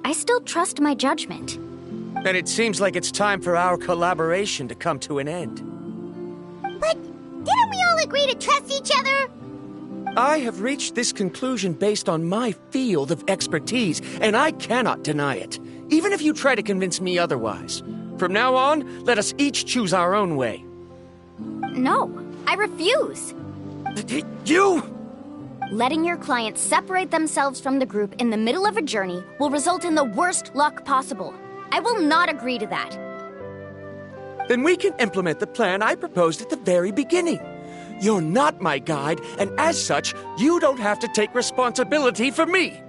I still trust my judgment. And it seems like it's time for our collaboration to come to an end. But didn't we all agree to trust each other? I have reached this conclusion based on my field of expertise, and I cannot deny it, even if you try to convince me otherwise. From now on, let us each choose our own way. No, I refuse. You? Letting your clients separate themselves from the group in the middle of a journey will result in the worst luck possible. I will not agree to that. Then we can implement the plan I proposed at the very beginning. You're not my guide, and as such, you don't have to take responsibility for me.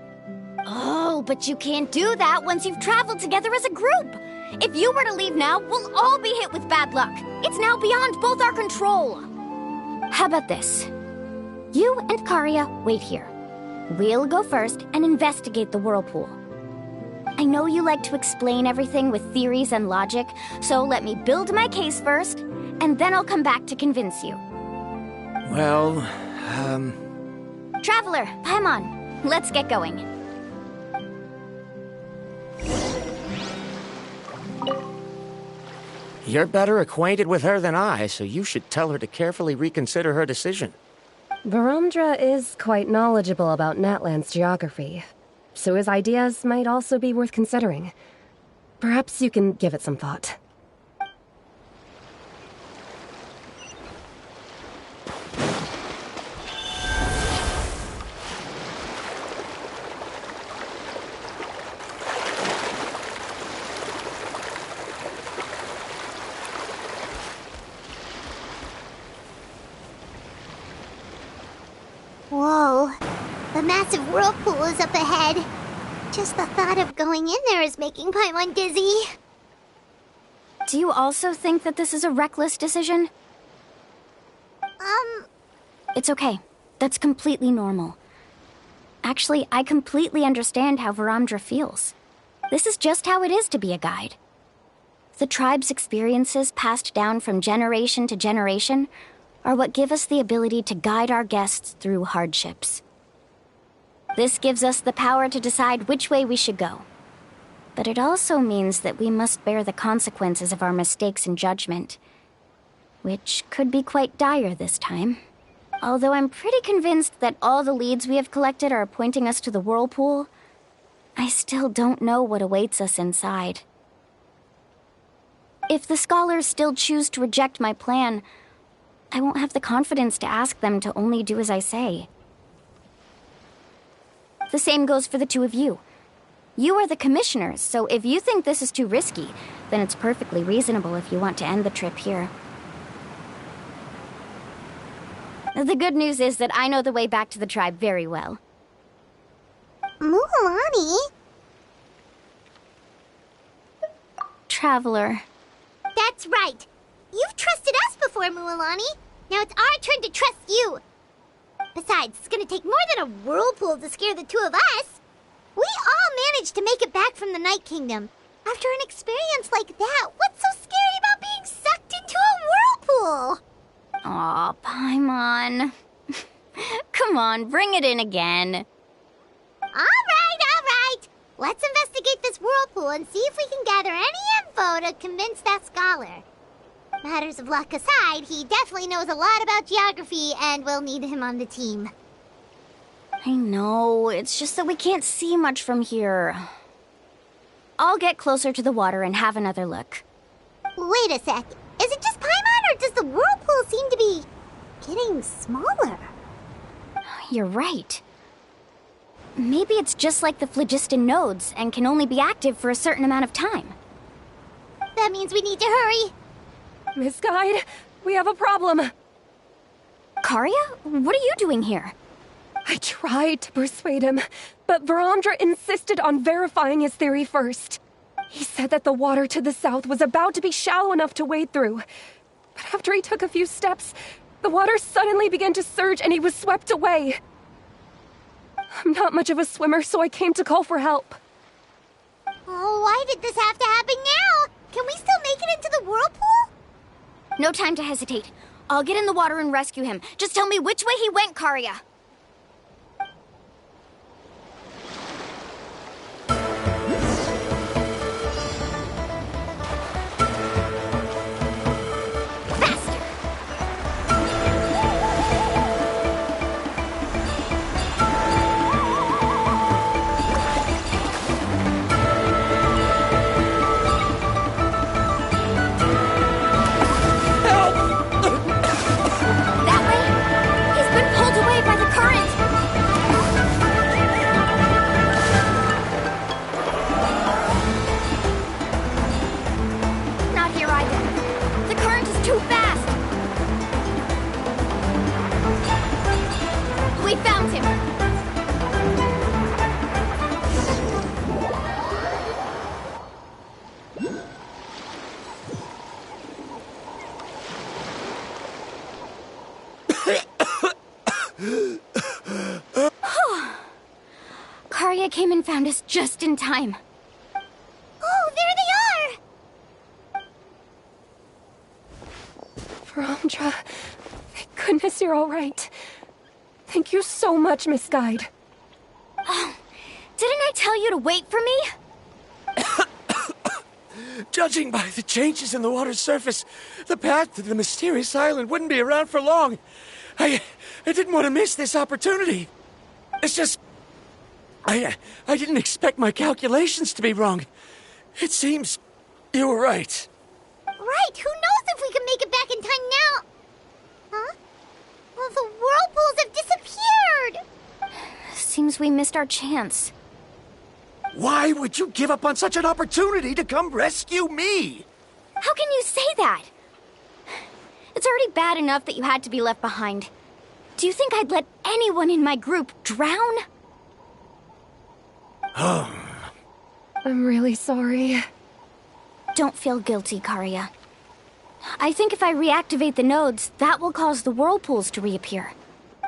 Oh, but you can't do that once you've traveled together as a group. If you were to leave now, we'll all be hit with bad luck. It's now beyond both our control. How about this? You and Karia wait here. We'll go first and investigate the whirlpool. I know you like to explain everything with theories and logic, so let me build my case first, and then I'll come back to convince you. Well, Traveler, Paimon, let's get going. You're better acquainted with her than I, so you should tell her to carefully reconsider her decision. Varamdra is quite knowledgeable about Natlan's geography, so his ideas might also be worth considering. Perhaps you can give it some thought. Whoa. The massive whirlpool is up ahead. Just the thought of going in there is making Paimon dizzy. Do you also think that this is a reckless decision? It's okay. That's completely normal. Actually, I completely understand how Varamdra feels. This is just how it is to be a guide. The tribe's experiences passed down from generation to generation are what give us the ability to guide our guests through hardships. This gives us the power to decide which way we should go. But it also means that we must bear the consequences of our mistakes and judgment, which could be quite dire this time. Although I'm pretty convinced that all the leads we have collected are pointing us to the whirlpool, I still don't know what awaits us inside. If the scholars still choose to reject my plan, I won't have the confidence to ask them to only do as I say. The same goes for the two of you. You are the commissioners, so if you think this is too risky, then it's perfectly reasonable if you want to end the trip here. The good news is that I know the way back to the tribe very well. Mualani? Traveler. That's right. You've trusted us before, Mualani. Now it's our turn to trust you. Besides, it's gonna take more than a whirlpool to scare the two of us. We all managed to make it back from the Night Kingdom. After an experience like that, what's so scary about being sucked into a whirlpool? Aw, Paimon. Come on, bring it in again. All right. Let's investigate this whirlpool and see if we can gather any info to convince that scholar. Matters of luck aside, he definitely knows a lot about geography, and we'll need him on the team. I know, it's just that we can't see much from here. I'll get closer to the water and have another look. Wait a sec. Is it just Paimon, or does the whirlpool seem to be getting smaller? You're right. Maybe it's just like the phlogiston nodes and can only be active for a certain amount of time. That means we need to hurry. Miss Guide, we have a problem. Karya, what are you doing here? I tried to persuade him, but Varamdra insisted on verifying his theory first. He said that the water to the south was about to be shallow enough to wade through. But after he took a few steps, the water suddenly began to surge and he was swept away. I'm not much of a swimmer, so I came to call for help. Oh, why did this have to happen now? Can we still make it into the whirlpool? No time to hesitate. I'll get in the water and rescue him. Just tell me which way he went, Karya. Karya came and found us just in time. Oh, there they are! Varamdra, thank goodness you're all right. Thank you so much, Miss Guide. Oh, didn't I tell you to wait for me? Judging by the changes in the water's surface, the path to the mysterious island wouldn't be around for long. I didn't want to miss this opportunity. It's just... I didn't expect my calculations to be wrong. It seems you were right. Right, who knows if we can make it back in time now? Huh? Well, the whirlpools have disappeared! Seems we missed our chance. Why would you give up on such an opportunity to come rescue me? How can you say that? It's already bad enough that you had to be left behind. Do you think I'd let anyone in my group drown? I'm really sorry. Don't feel guilty, Karya. I think if I reactivate the nodes, that will cause the whirlpools to reappear.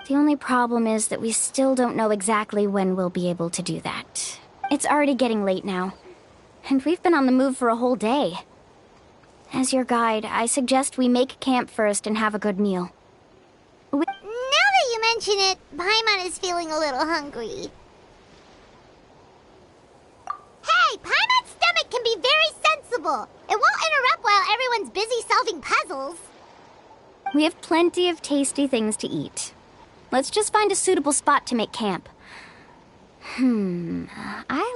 The only problem is that we still don't know exactly when we'll be able to do that. It's already getting late now, and we've been on the move for a whole day. As your guide, I suggest we make camp first and have a good meal. Now that you mention it, Paimon is feeling a little hungry. Hey, Paimon's stomach can be very sensible. It won't interrupt while everyone's busy solving puzzles. We have plenty of tasty things to eat. Let's just find a suitable spot to make camp. I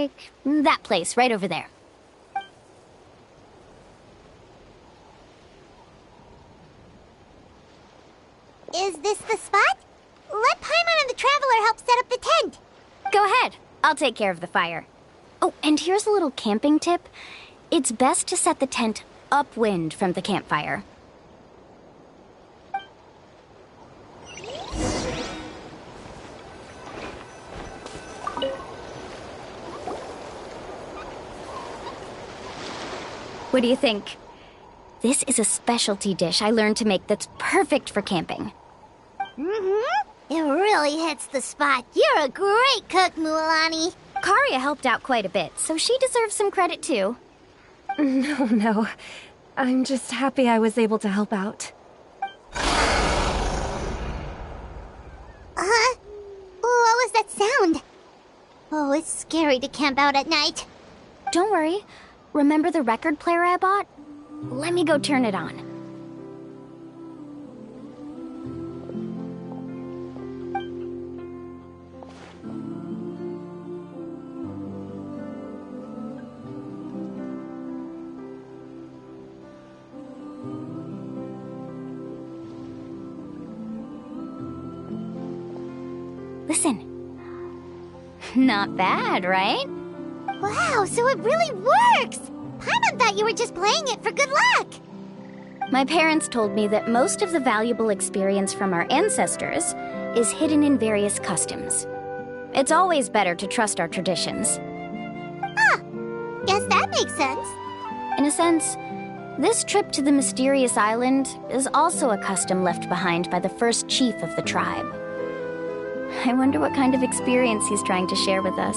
like that place right over there. Is this the spot? Let Paimon and the Traveler help set up the tent. Go ahead. I'll take care of the fire. Oh, and here's a little camping tip. It's best to set the tent upwind from the campfire. What do you think? This is a specialty dish I learned to make that's perfect for camping. Mm-hmm. It really hits the spot. You're a great cook, Mualani. Karia helped out quite a bit, so she deserves some credit too. No. I'm just happy I was able to help out. What was that sound? Oh, it's scary to camp out at night. Don't worry. Remember the record player I bought? Let me go turn it on. Listen. Not bad, right? Wow, so it really works! Paimon thought you were just playing it for good luck! My parents told me that most of the valuable experience from our ancestors is hidden in various customs. It's always better to trust our traditions. Guess that makes sense. In a sense, this trip to the mysterious island is also a custom left behind by the first chief of the tribe. I wonder what kind of experience he's trying to share with us.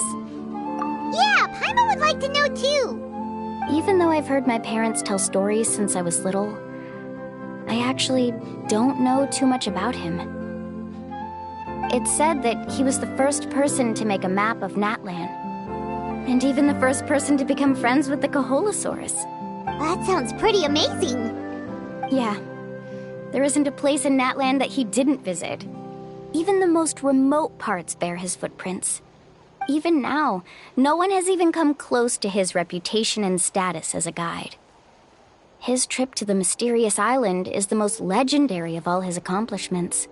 Yeah, Paimon would like to know too. Even though I've heard my parents tell stories since I was little, I actually don't know too much about him. It's said that he was the first person to make a map of Natlan, and even the first person to become friends with the Koholosaurus. That sounds pretty amazing. Yeah. There isn't a place in Natlan that he didn't visit. Even the most remote parts bear his footprints. Even now, no one has even come close to his reputation and status as a guide. His trip to the mysterious island is the most legendary of all his accomplishments.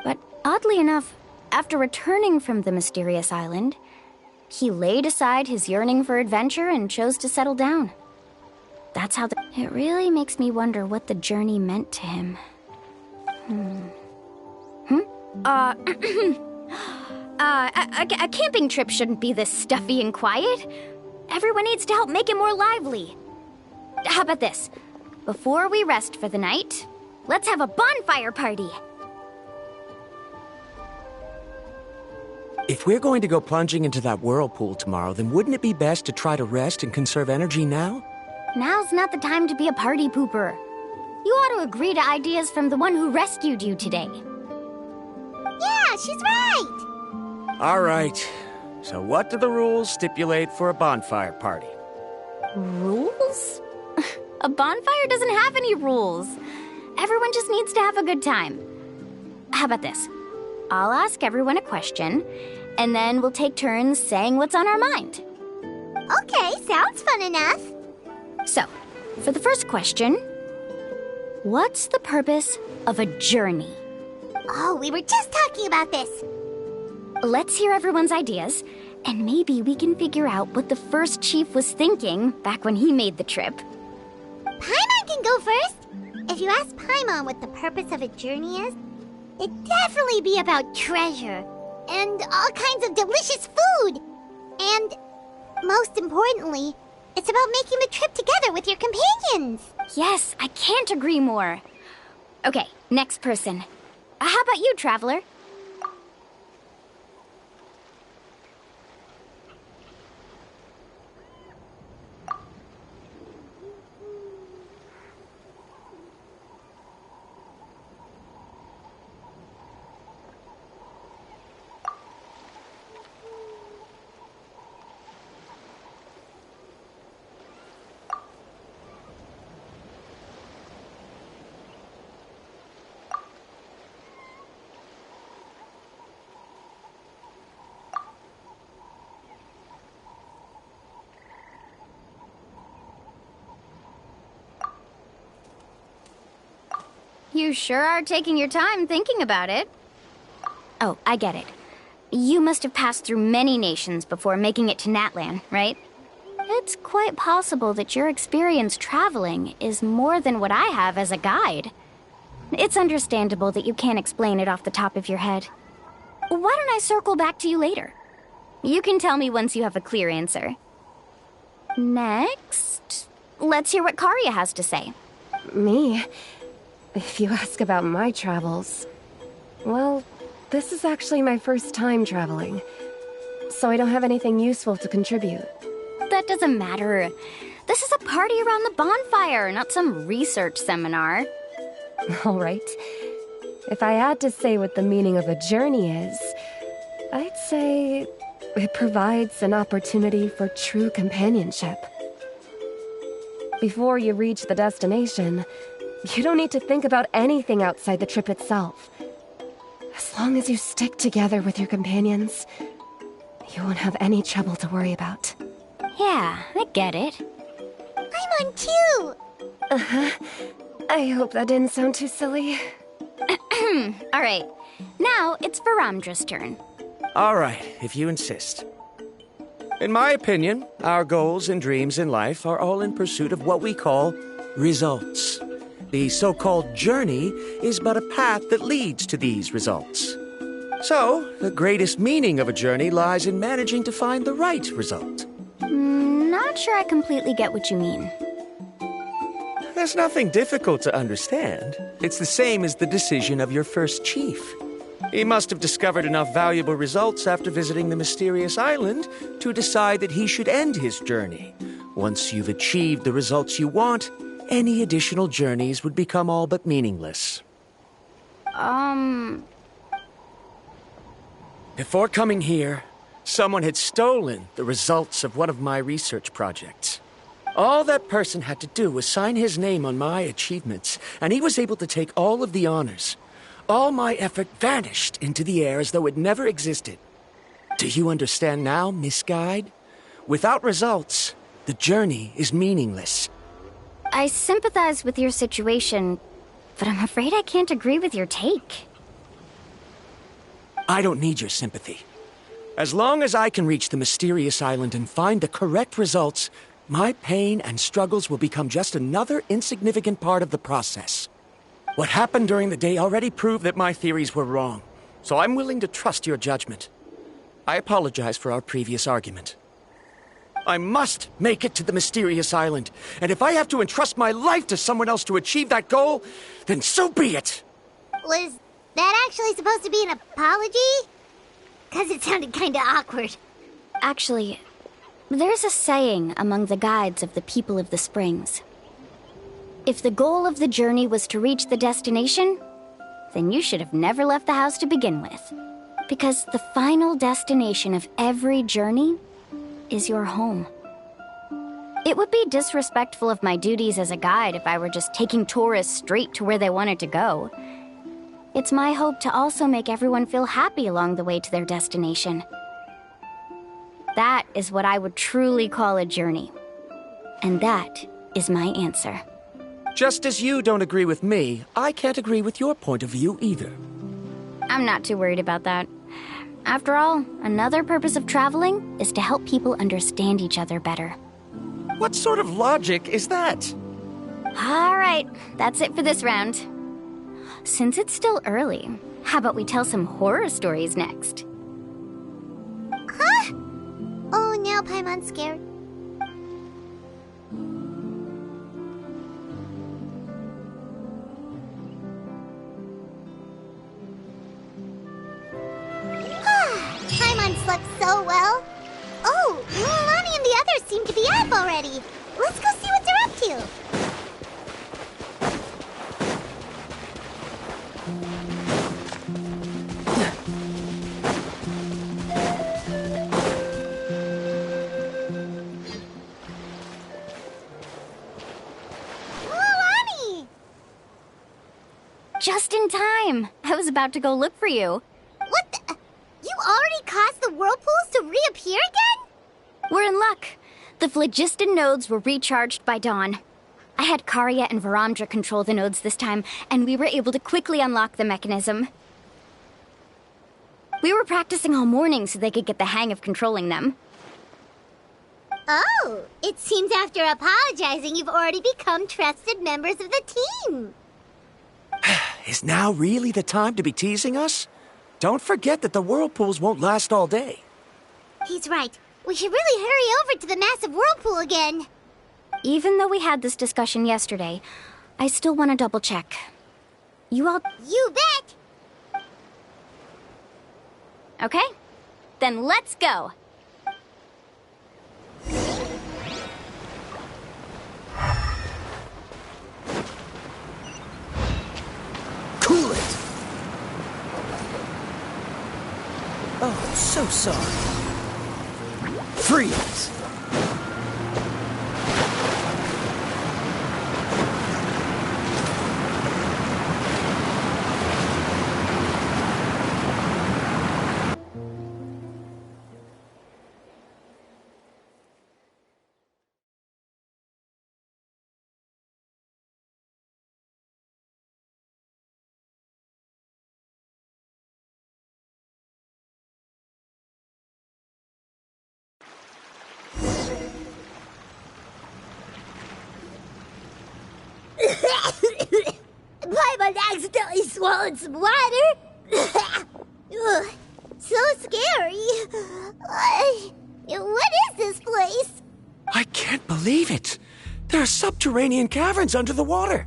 But oddly enough, after returning from the mysterious island, he laid aside his yearning for adventure and chose to settle down. That's how It really makes me wonder what the journey meant to him. A camping trip shouldn't be this stuffy and quiet. Everyone needs to help make it more lively. How about this? Before we rest for the night, let's have a bonfire party. If we're going to go plunging into that whirlpool tomorrow, then wouldn't it be best to try to rest and conserve energy now? Now's not the time to be a party pooper. You ought to agree to ideas from the one who rescued you today. Yeah, she's right! All right. So what do the rules stipulate for a bonfire party? Rules? A bonfire doesn't have any rules. Everyone just needs to have a good time. How about this? I'll ask everyone a question, and then we'll take turns saying what's on our mind. Okay, sounds fun enough. So, for the first question, what's the purpose of a journey? Oh, we were just talking about this. Let's hear everyone's ideas, and maybe we can figure out what the first chief was thinking back when he made the trip. Paimon can go first. If you ask Paimon what the purpose of a journey is, it'd definitely be about treasure and all kinds of delicious food. And most importantly, it's about making the trip together with your companions. Yes, I can't agree more. Okay, next person. How about you, Traveler? You sure are taking your time thinking about it. Oh, I get it. You must have passed through many nations before making it to Natlan, right? It's quite possible that your experience traveling is more than what I have as a guide. It's understandable that you can't explain it off the top of your head. Why don't I circle back to you later? You can tell me once you have a clear answer. Next, let's hear what Karya has to say. Me? If you ask about my travels... Well, this is actually my first time traveling, so I don't have anything useful to contribute. That doesn't matter. This is a party around the bonfire, not some research seminar. All right. If I had to say what the meaning of a journey is, I'd say it provides an opportunity for true companionship. Before you reach the destination, you don't need to think about anything outside the trip itself. As long as you stick together with your companions, you won't have any trouble to worry about. Yeah, I get it. I'm on too! Uh-huh. I hope that didn't sound too silly. Alright, now it's Varamdra's turn. Alright, if you insist. In my opinion, our goals and dreams in life are all in pursuit of what we call results. The so-called journey is but a path that leads to these results. So, the greatest meaning of a journey lies in managing to find the right result. Not sure I completely get what you mean. There's nothing difficult to understand. It's the same as the decision of your first chief. He must have discovered enough valuable results after visiting the mysterious island to decide that he should end his journey. Once you've achieved the results you want, any additional journeys would become all but meaningless. Before coming here, someone had stolen the results of one of my research projects. All that person had to do was sign his name on my achievements, and he was able to take all of the honors. All my effort vanished into the air as though it never existed. Do you understand now, Miss Guide? Without results, the journey is meaningless. I sympathize with your situation, but I'm afraid I can't agree with your take. I don't need your sympathy. As long as I can reach the mysterious island and find the correct results, my pain and struggles will become just another insignificant part of the process. What happened during the day already proved that my theories were wrong, so I'm willing to trust your judgment. I apologize for our previous argument. I must make it to the mysterious island, and if I have to entrust my life to someone else to achieve that goal, then so be it! Was that actually supposed to be an apology? 'Cause it sounded kinda awkward. Actually, there's a saying among the guides of the people of the Springs. If the goal of the journey was to reach the destination, then you should have never left the house to begin with. Because the final destination of every journey is your home. It would be disrespectful of my duties as a guide if I were just taking tourists straight to where they wanted to go. It's my hope to also make everyone feel happy along the way to their destination. That is what I would truly call a journey. And that is my answer. Just as you don't agree with me, I can't agree with your point of view either. I'm not too worried about that. After all, another purpose of traveling is to help people understand each other better. What sort of logic is that? All right, that's it for this round. Since it's still early, how about we tell some horror stories next? Huh? Oh, now Paimon's scared. Paimon slept so well. Oh, Lilani and the others seem to be up already. Let's go see what they're up to. Lilani! Just in time. I was about to go look for you. What the? You already caused the whirlpools to reappear again? We're in luck. The phlogiston nodes were recharged by dawn. I had Karya and Varamdra control the nodes this time, and we were able to quickly unlock the mechanism. We were practicing all morning so they could get the hang of controlling them. Oh, it seems after apologizing, you've already become trusted members of the team. Is now really the time to be teasing us? Don't forget that the whirlpools won't last all day. He's right. We should really hurry over to the massive whirlpool again. Even though we had this discussion yesterday, I still want to double check. You all... You bet! Okay, then let's go. Cool it! Oh, so sorry. Freeze! Paimon accidentally swallowed some water. Ugh, so scary. What is this place? I can't believe it. There are subterranean caverns under the water.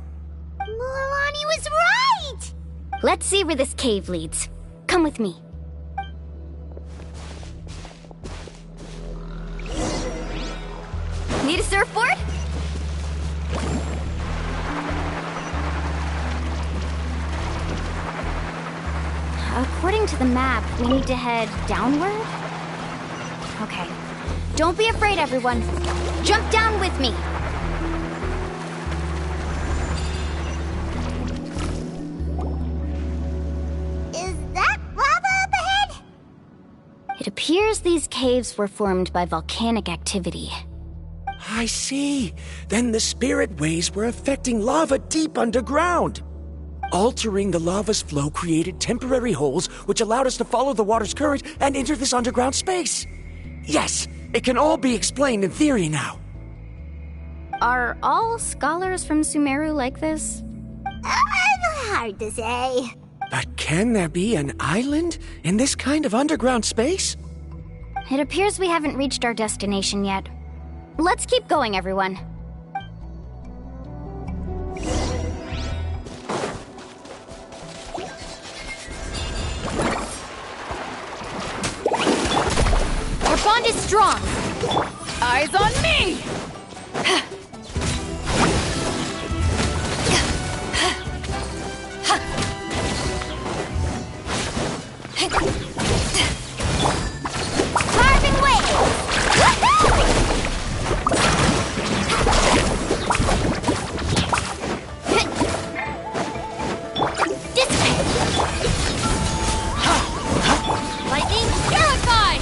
Milani was right! Let's see where this cave leads. Come with me. Need a surfboard? According to the map, we need to head downward? Okay. Don't be afraid, everyone. Jump down with me. Is that lava up ahead? It appears these caves were formed by volcanic activity. I see. Then the spirit waves were affecting lava deep underground. Altering the lava's flow created temporary holes which allowed us to follow the water's current and enter this underground space. Yes, it can all be explained in theory now. Are all scholars from Sumeru like this? Hard to say. But can there be an island in this kind of underground space? It appears we haven't reached our destination yet. Let's keep going, everyone. Our bond is strong. Eyes on me! Carving waves! Lightning terrified!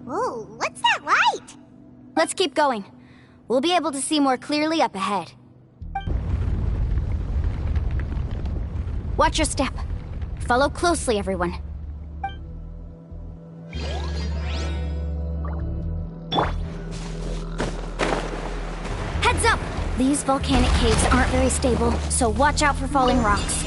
Whoa, what's that light? Let's keep going. We'll be able to see more clearly up ahead. Watch your step. Follow closely, everyone. Heads up! These volcanic caves aren't very stable, so watch out for falling rocks.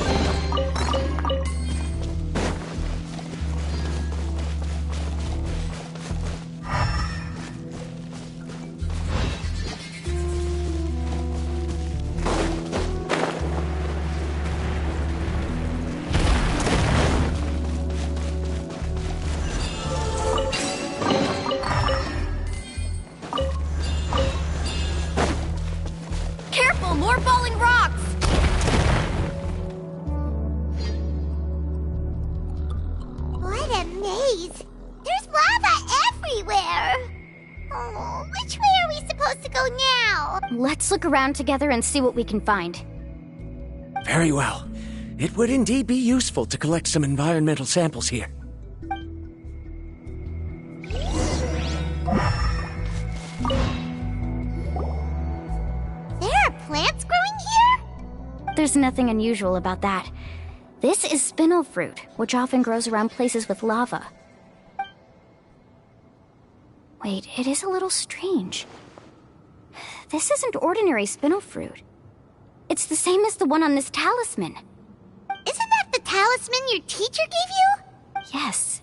Careful, more falling rocks! What a maze! There's lava everywhere! Oh, which way are we supposed to go now? Let's look around together and see what we can find. Very well. It would indeed be useful to collect some environmental samples here. There are plants growing here? There's nothing unusual about that. This is spinel fruit, which often grows around places with lava. Wait, it is a little strange. This isn't ordinary spinel fruit. It's the same as the one on this talisman. Isn't that the talisman your teacher gave you? Yes.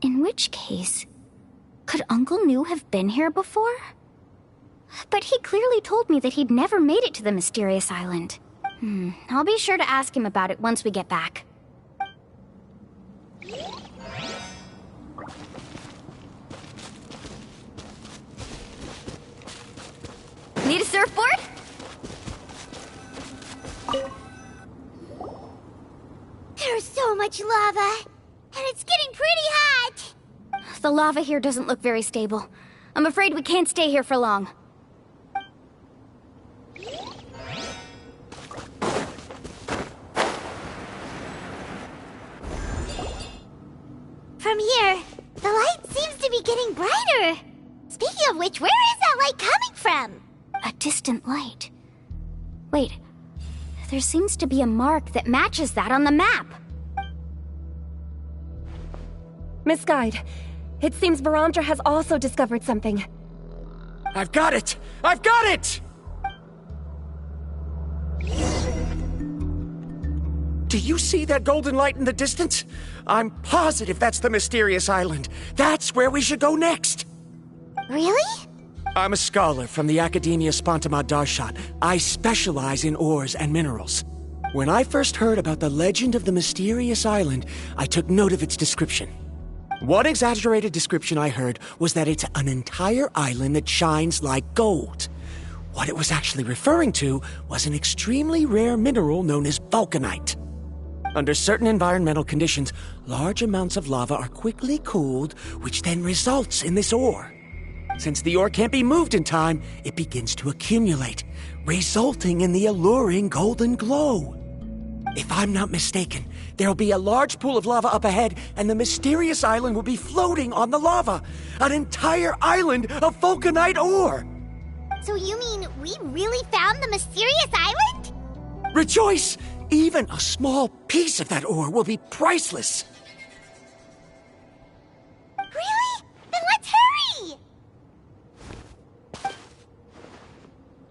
In which case, could Uncle New have been here before? But he clearly told me that he'd never made it to the mysterious island. I'll be sure to ask him about it once we get back. Need a surfboard? There's so much lava, and it's getting pretty hot. The lava here doesn't look very stable. I'm afraid we can't stay here for long. From here, the light seems to be getting brighter. Speaking of which, where is that light coming from? A distant light. Wait, there seems to be a mark that matches that on the map. Miss Guide, it seems Varamdra has also discovered something. I've got it! I've got it! Do you see that golden light in the distance? I'm positive that's the mysterious island. That's where we should go next. Really? I'm a scholar from the Academia Spontamad Darshat. I specialize in ores and minerals. When I first heard about the legend of the mysterious island, I took note of its description. One exaggerated description I heard was that it's an entire island that shines like gold. What it was actually referring to was an extremely rare mineral known as vulcanite. Under certain environmental conditions, large amounts of lava are quickly cooled, which then results in this ore. Since the ore can't be moved in time, it begins to accumulate, resulting in the alluring golden glow. If I'm not mistaken, there'll be a large pool of lava up ahead, and the mysterious island will be floating on the lava. An entire island of vulcanite ore! So you mean we really found the mysterious island? Rejoice! Even a small piece of that ore will be priceless. Really? Then let's hurry!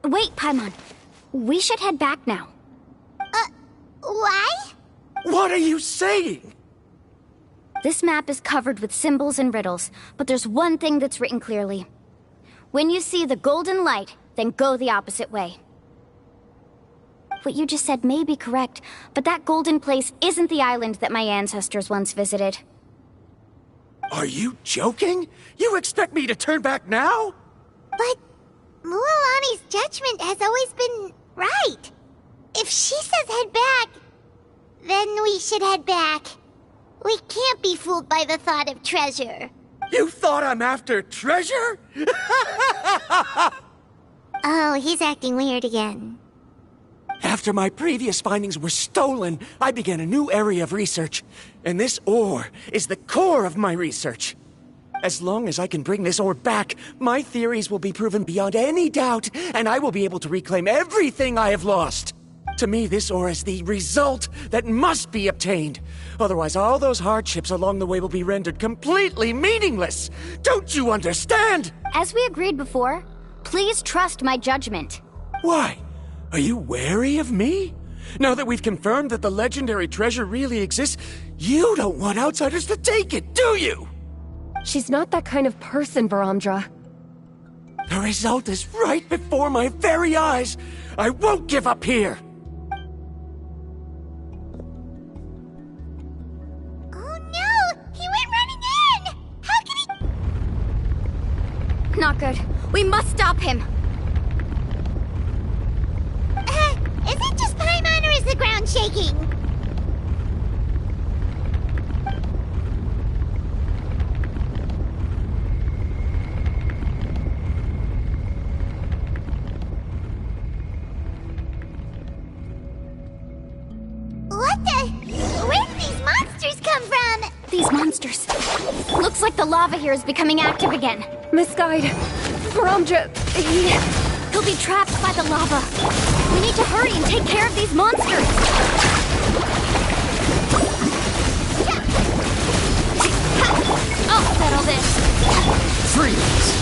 Wait, Paimon. We should head back now. Why? What are you saying? This map is covered with symbols and riddles, but there's one thing that's written clearly. When you see the golden light, then go the opposite way. What you just said may be correct, but that golden place isn't the island that my ancestors once visited. Are you joking? You expect me to turn back now? But Mualani's judgment has always been right. If she says head back, then we should head back. We can't be fooled by the thought of treasure. You thought I'm after treasure? Oh, he's acting weird again. After my previous findings were stolen, I began a new area of research. And this ore is the core of my research. As long as I can bring this ore back, my theories will be proven beyond any doubt, and I will be able to reclaim everything I have lost. To me, this ore is the result that must be obtained. Otherwise, all those hardships along the way will be rendered completely meaningless. Don't you understand? As we agreed before, please trust my judgment. Why? Are you wary of me? Now that we've confirmed that the legendary treasure really exists, you don't want outsiders to take it, do you? She's not that kind of person, Varamdra. The result is right before my very eyes. I won't give up here. Oh no! He went running in! How can he... Not good. We must stop him. Is it just Paimon or is the ground shaking? What the? Where did these monsters come from? These monsters. Looks like the lava here is becoming active again. Miss Guide, Varamdra, he... He'll be trapped by the lava. We need to hurry and take care of these monsters. I'll settle this. Freeze!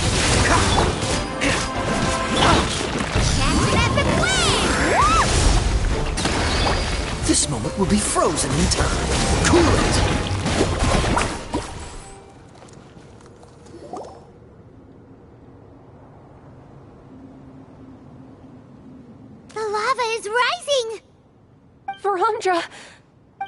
This moment will be frozen in time. Cool it! The lava is rising! Verandra!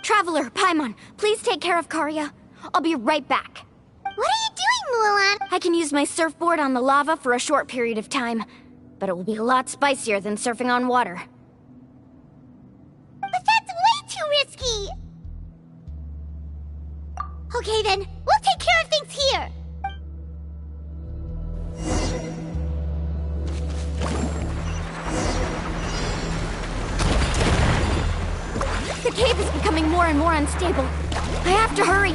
Traveler, Paimon, please take care of Karya. I'll be right back. What are you doing, Mulan? I can use my surfboard on the lava for a short period of time, but it will be a lot spicier than surfing on water. But that's way too risky! Okay then, we'll take care of things here! The cave is becoming more and more unstable. I have to hurry.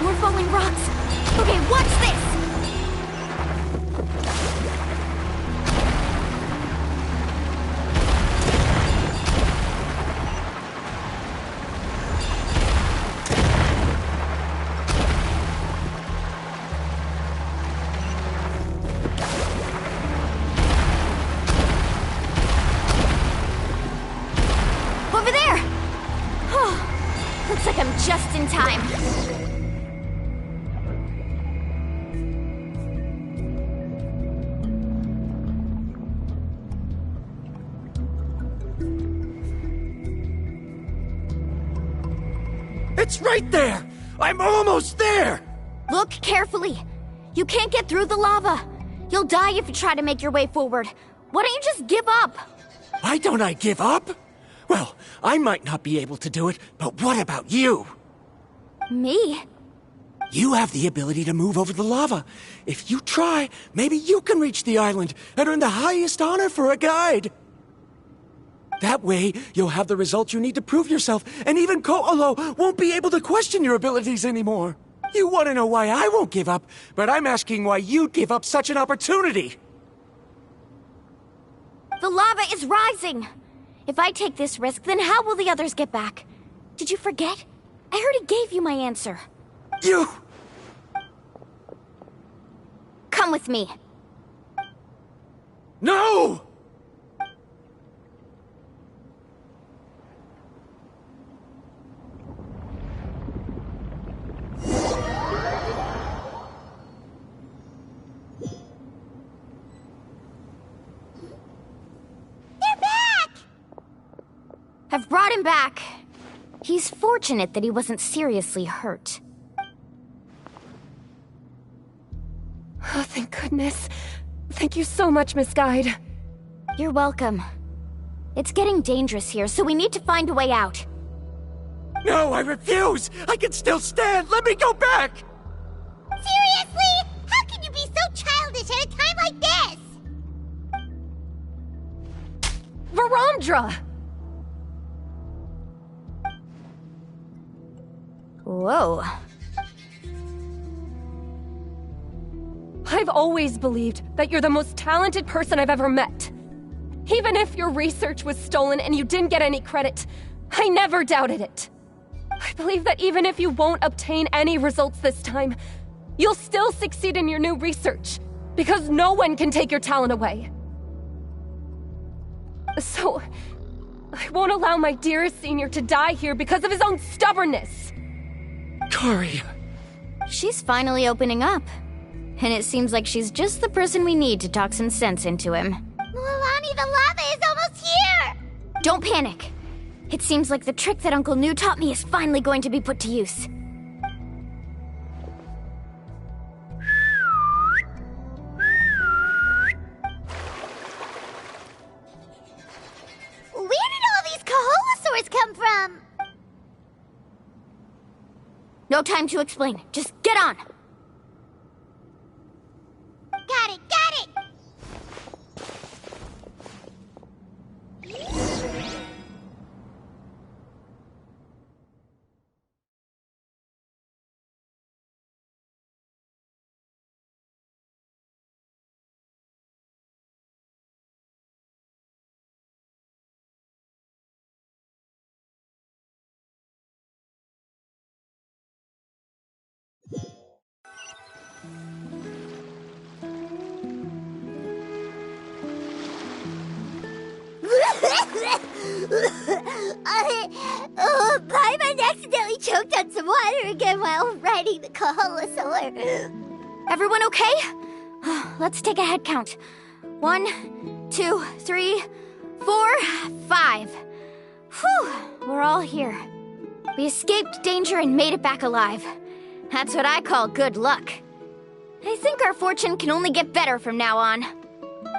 More falling rocks. Okay, watch this! Over there! Oh, looks like I'm just in time. It's right there! I'm almost there! Look carefully. You can't get through the lava. You'll die if you try to make your way forward. Why don't you just give up? Why don't I give up? Well, I might not be able to do it, but what about you? Me? You have the ability to move over the lava. If you try, maybe you can reach the island and earn the highest honor for a guide. That way, you'll have the results you need to prove yourself, and even Ko'olo won't be able to question your abilities anymore. You want to know why I won't give up, but I'm asking why you'd give up such an opportunity. The lava is rising. If I take this risk, then how will the others get back? Did you forget? I already gave you my answer. You... Come with me. No! I've brought him back. He's fortunate that he wasn't seriously hurt. Oh, thank goodness. Thank you so much, Miss Guide. You're welcome. It's getting dangerous here, so we need to find a way out. No, I refuse! I can still stand! Let me go back! Seriously? How can you be so childish at a time like this? Verandra! Whoa. I've always believed that you're the most talented person I've ever met. Even if your research was stolen and you didn't get any credit, I never doubted it. I believe that even if you won't obtain any results this time, you'll still succeed in your new research, because no one can take your talent away. So, I won't allow my dearest senior to die here because of his own stubbornness. Karya. She's finally opening up. And it seems like she's just the person we need to talk some sense into him. Mualani, the lava is almost here! Don't panic. It seems like the trick that Uncle Nu taught me is finally going to be put to use. Where did all these Koholosaurs come from? No time to explain. Just get on. Got it, got it! Paimon accidentally choked on some water again while riding the Koholosaur. Everyone okay? Let's take a head count. 1, 2, 3, 4, 5. Whew, we're all here. We escaped danger and made it back alive. That's what I call good luck. I think our fortune can only get better from now on.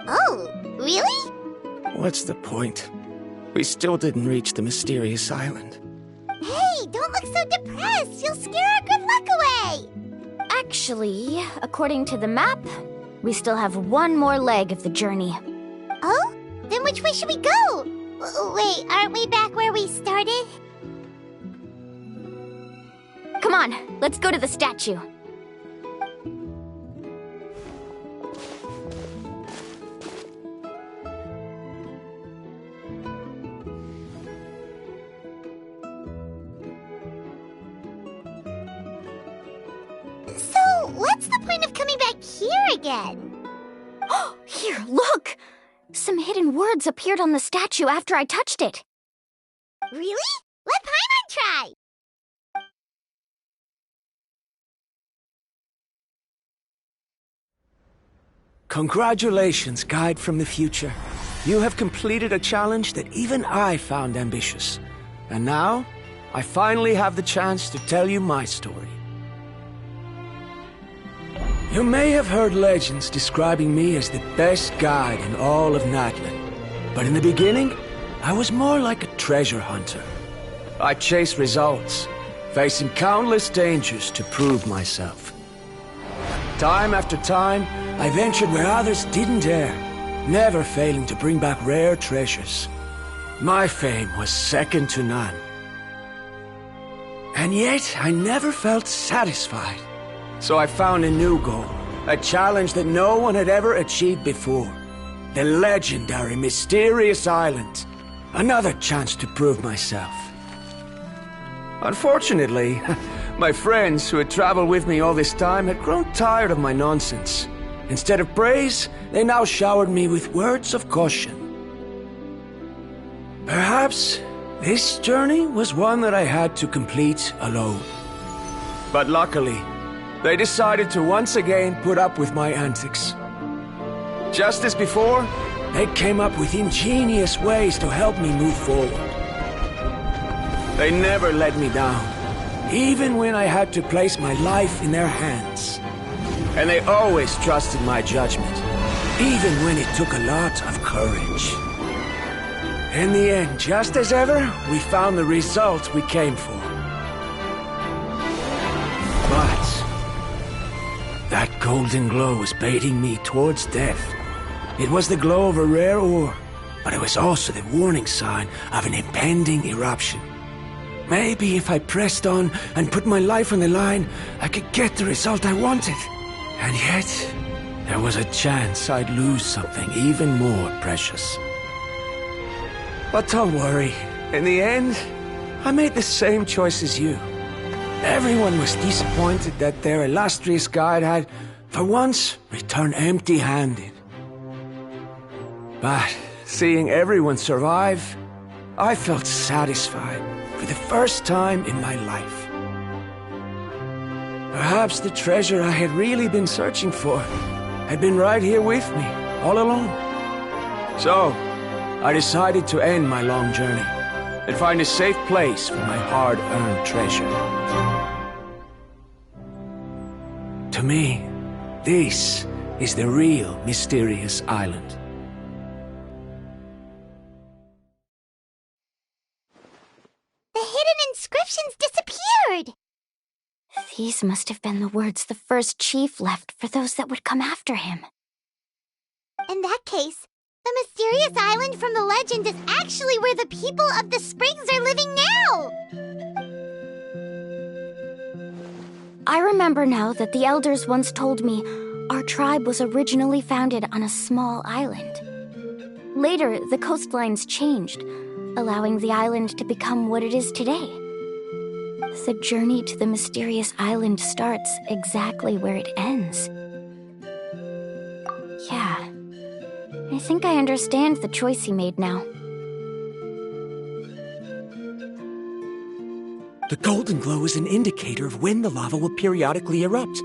Oh, really? What's the point? We still didn't reach the mysterious island. Hey, don't look so depressed. You'll scare our good luck away. Actually, according to the map, we still have one more leg of the journey. Oh? Then which way should we go? Wait, aren't we back where we started? Come on, let's go to the statue. So, what's the point of coming back here again? Here, look! Some hidden words appeared on the statue after I touched it. Really? Let Paimon try! Congratulations, guide from the future. You have completed a challenge that even I found ambitious. And now, I finally have the chance to tell you my story. You may have heard legends describing me as the best guide in all of Natlan. But in the beginning, I was more like a treasure hunter. I chased results, facing countless dangers to prove myself. Time after time, I ventured where others didn't dare, never failing to bring back rare treasures. My fame was second to none. And yet, I never felt satisfied. So I found a new goal, a challenge that no one had ever achieved before. The legendary Mysterious Island. Another chance to prove myself. Unfortunately, my friends who had traveled with me all this time had grown tired of my nonsense. Instead of praise, they now showered me with words of caution. Perhaps this journey was one that I had to complete alone. But luckily, they decided to once again put up with my antics. Just as before, they came up with ingenious ways to help me move forward. They never let me down, even when I had to place my life in their hands. And they always trusted my judgment, even when it took a lot of courage. In the end, just as ever, we found the result we came for. But that golden glow was baiting me towards death. It was the glow of a rare ore, but it was also the warning sign of an impending eruption. Maybe if I pressed on and put my life on the line, I could get the result I wanted. And yet, there was a chance I'd lose something even more precious. But don't worry, in the end, I made the same choice as you. Everyone was disappointed that their illustrious guide had, for once, returned empty-handed. But seeing everyone survive, I felt satisfied for the first time in my life. Perhaps the treasure I had really been searching for had been right here with me, all along. So, I decided to end my long journey and find a safe place for my hard-earned treasure. To me, this is the real Mysterious Island. The hidden inscriptions disappeared! These must have been the words the first chief left for those that would come after him. In that case, the Mysterious Island from the legend is actually where the people of the springs are living now! I remember now that the elders once told me our tribe was originally founded on a small island. Later, the coastlines changed, allowing the island to become what it is today. The journey to the Mysterious Island starts exactly where it ends. Yeah, I think I understand the choice he made now. The golden glow is an indicator of when the lava will periodically erupt.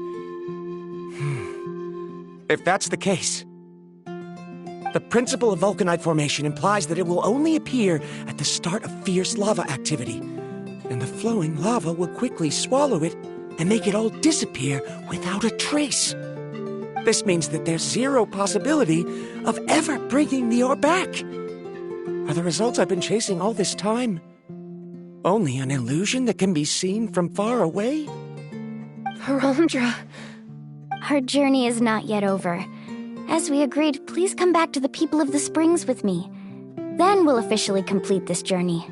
If that's the case, the principle of vulcanite formation implies that it will only appear at the start of fierce lava activity, and the flowing lava will quickly swallow it and make it all disappear without a trace. This means that there's zero possibility of ever bringing the ore back. Are the results I've been chasing all this time only an illusion that can be seen from far away? Verandra. Our journey is not yet over. As we agreed, please come back to the People of the Springs with me. Then we'll officially complete this journey.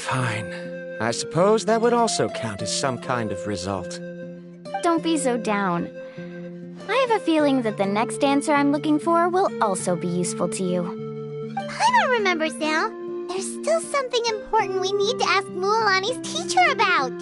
Fine. I suppose that would also count as some kind of result. Don't be so down. I have a feeling that the next answer I'm looking for will also be useful to you. Paimon remembers now. There's still something important we need to ask Mualani's teacher about.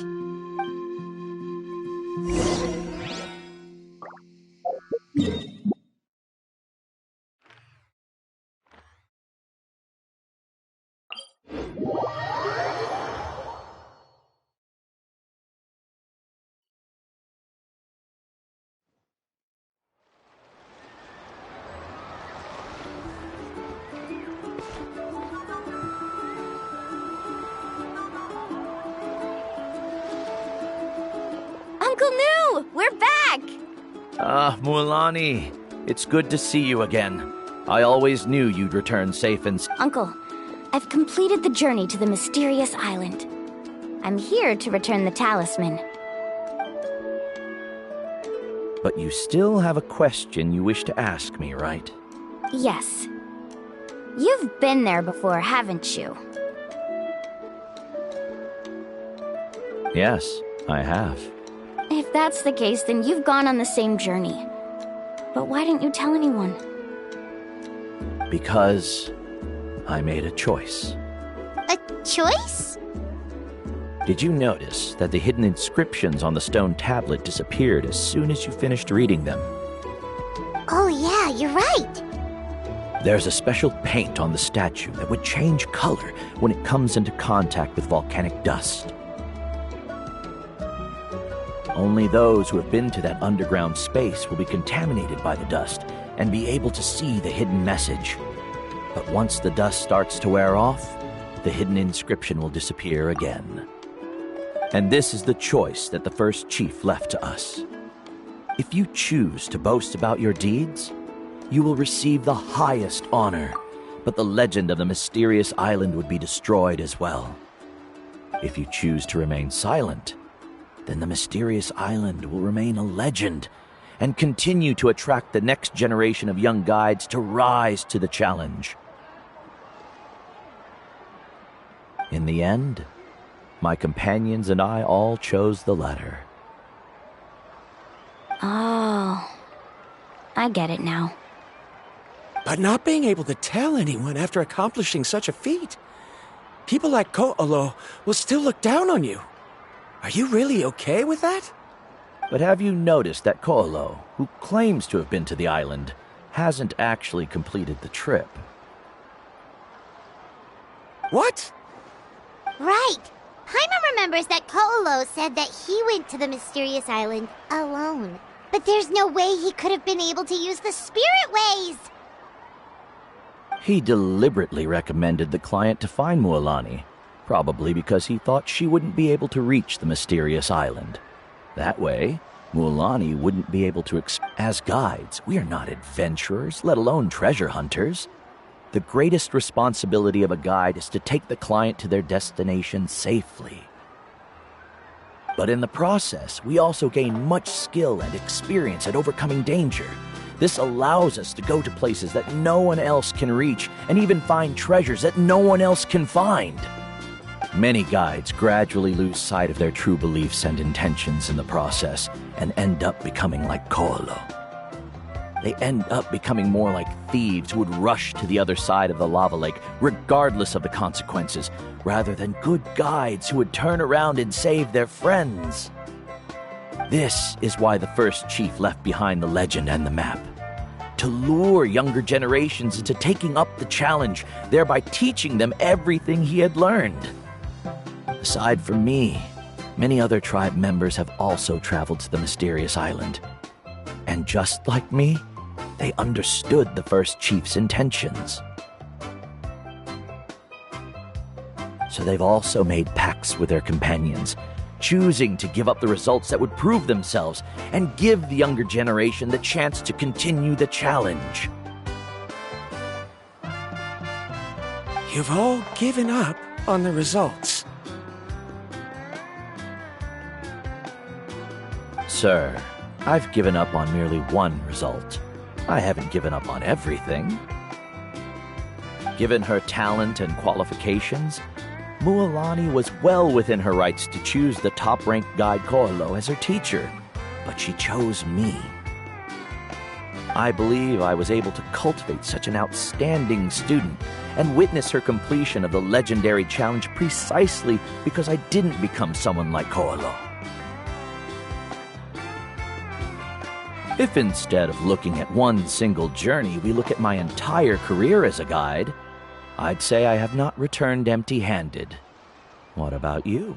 Uncle New! We're back! Mualani, it's good to see you again. I always knew you'd return safe and... Uncle, I've completed the journey to the mysterious island. I'm here to return the talisman. But you still have a question you wish to ask me, right? Yes. You've been there before, haven't you? Yes, I have. If that's the case, then you've gone on the same journey. But why didn't you tell anyone? Because I made a choice. A choice? Did you notice that the hidden inscriptions on the stone tablet disappeared as soon as you finished reading them? Oh yeah, you're right. There's a special paint on the statue that would change color when it comes into contact with volcanic dust. Only those who have been to that underground space will be contaminated by the dust and be able to see the hidden message. But once the dust starts to wear off, the hidden inscription will disappear again. And this is the choice that the first chief left to us. If you choose to boast about your deeds, you will receive the highest honor, but the legend of the mysterious island would be destroyed as well. If you choose to remain silent, then the mysterious island will remain a legend and continue to attract the next generation of young guides to rise to the challenge. In the end, my companions and I all chose the latter. Oh, I get it now. But not being able to tell anyone after accomplishing such a feat, people like Ko'olo will still look down on you. Are you really okay with that? But have you noticed that Ko'olo, who claims to have been to the island, hasn't actually completed the trip? What? Right. Paimon remembers that Ko'olo said that he went to the mysterious island alone. But there's no way he could have been able to use the spirit ways! He deliberately recommended the client to find Mualani, probably because he thought she wouldn't be able to reach the mysterious island. That way, Mualani wouldn't be able to As guides, we are not adventurers, let alone treasure hunters. The greatest responsibility of a guide is to take the client to their destination safely. But in the process, we also gain much skill and experience at overcoming danger. This allows us to go to places that no one else can reach, and even find treasures that no one else can find. Many guides gradually lose sight of their true beliefs and intentions in the process, and end up becoming like Ko'olo. They end up becoming more like thieves who would rush to the other side of the lava lake, regardless of the consequences, rather than good guides who would turn around and save their friends. This is why the first chief left behind the legend and the map. To lure younger generations into taking up the challenge, thereby teaching them everything he had learned. The Aside from me, many other tribe members have also traveled to the mysterious island. And just like me, they understood the first chief's intentions. So they've also made pacts with their companions, choosing to give up the results that would prove themselves and give the younger generation the chance to continue the challenge. You've all given up on the results. Sir, I've given up on merely one result. I haven't given up on everything. Given her talent and qualifications, Mualani was well within her rights to choose the top-ranked guide Koalo as her teacher, but she chose me. I believe I was able to cultivate such an outstanding student and witness her completion of the legendary challenge precisely because I didn't become someone like Koalo. If instead of looking at one single journey, we look at my entire career as a guide, I'd say I have not returned empty-handed. What about you?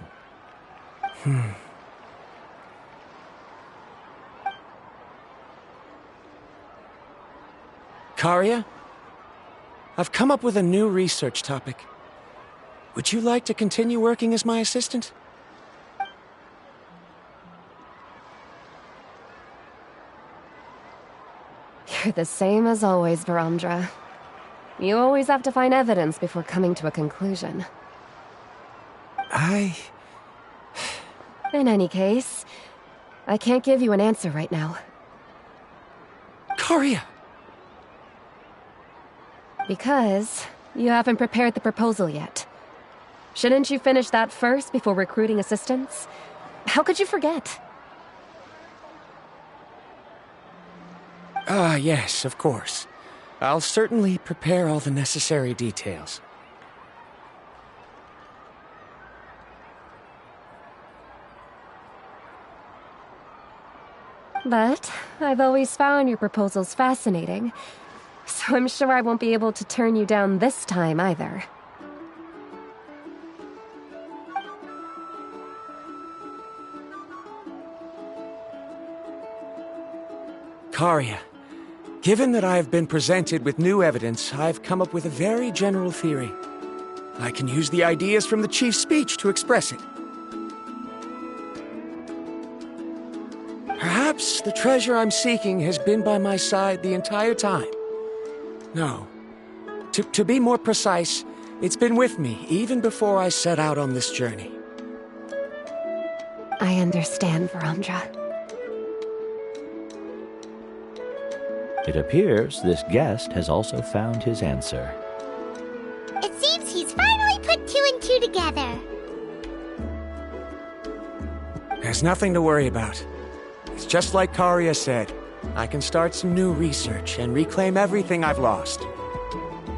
Karia? I've come up with a new research topic. Would you like to continue working as my assistant? You're the same as always, Varamdra. You always have to find evidence before coming to a conclusion. In any case, I can't give you an answer right now. Karia! Because you haven't prepared the proposal yet. Shouldn't you finish that first before recruiting assistants? How could you forget? Yes, of course. I'll certainly prepare all the necessary details. But I've always found your proposals fascinating, so I'm sure I won't be able to turn you down this time either. Karia, given that I have been presented with new evidence, I've come up with a very general theory. I can use the ideas from the chief's speech to express it. Perhaps the treasure I'm seeking has been by my side the entire time. No. To be more precise, it's been with me even before I set out on this journey. I understand, Varamdra. It appears this guest has also found his answer. It seems he's finally put two and two together. There's nothing to worry about. It's just like Karia said. I can start some new research and reclaim everything I've lost.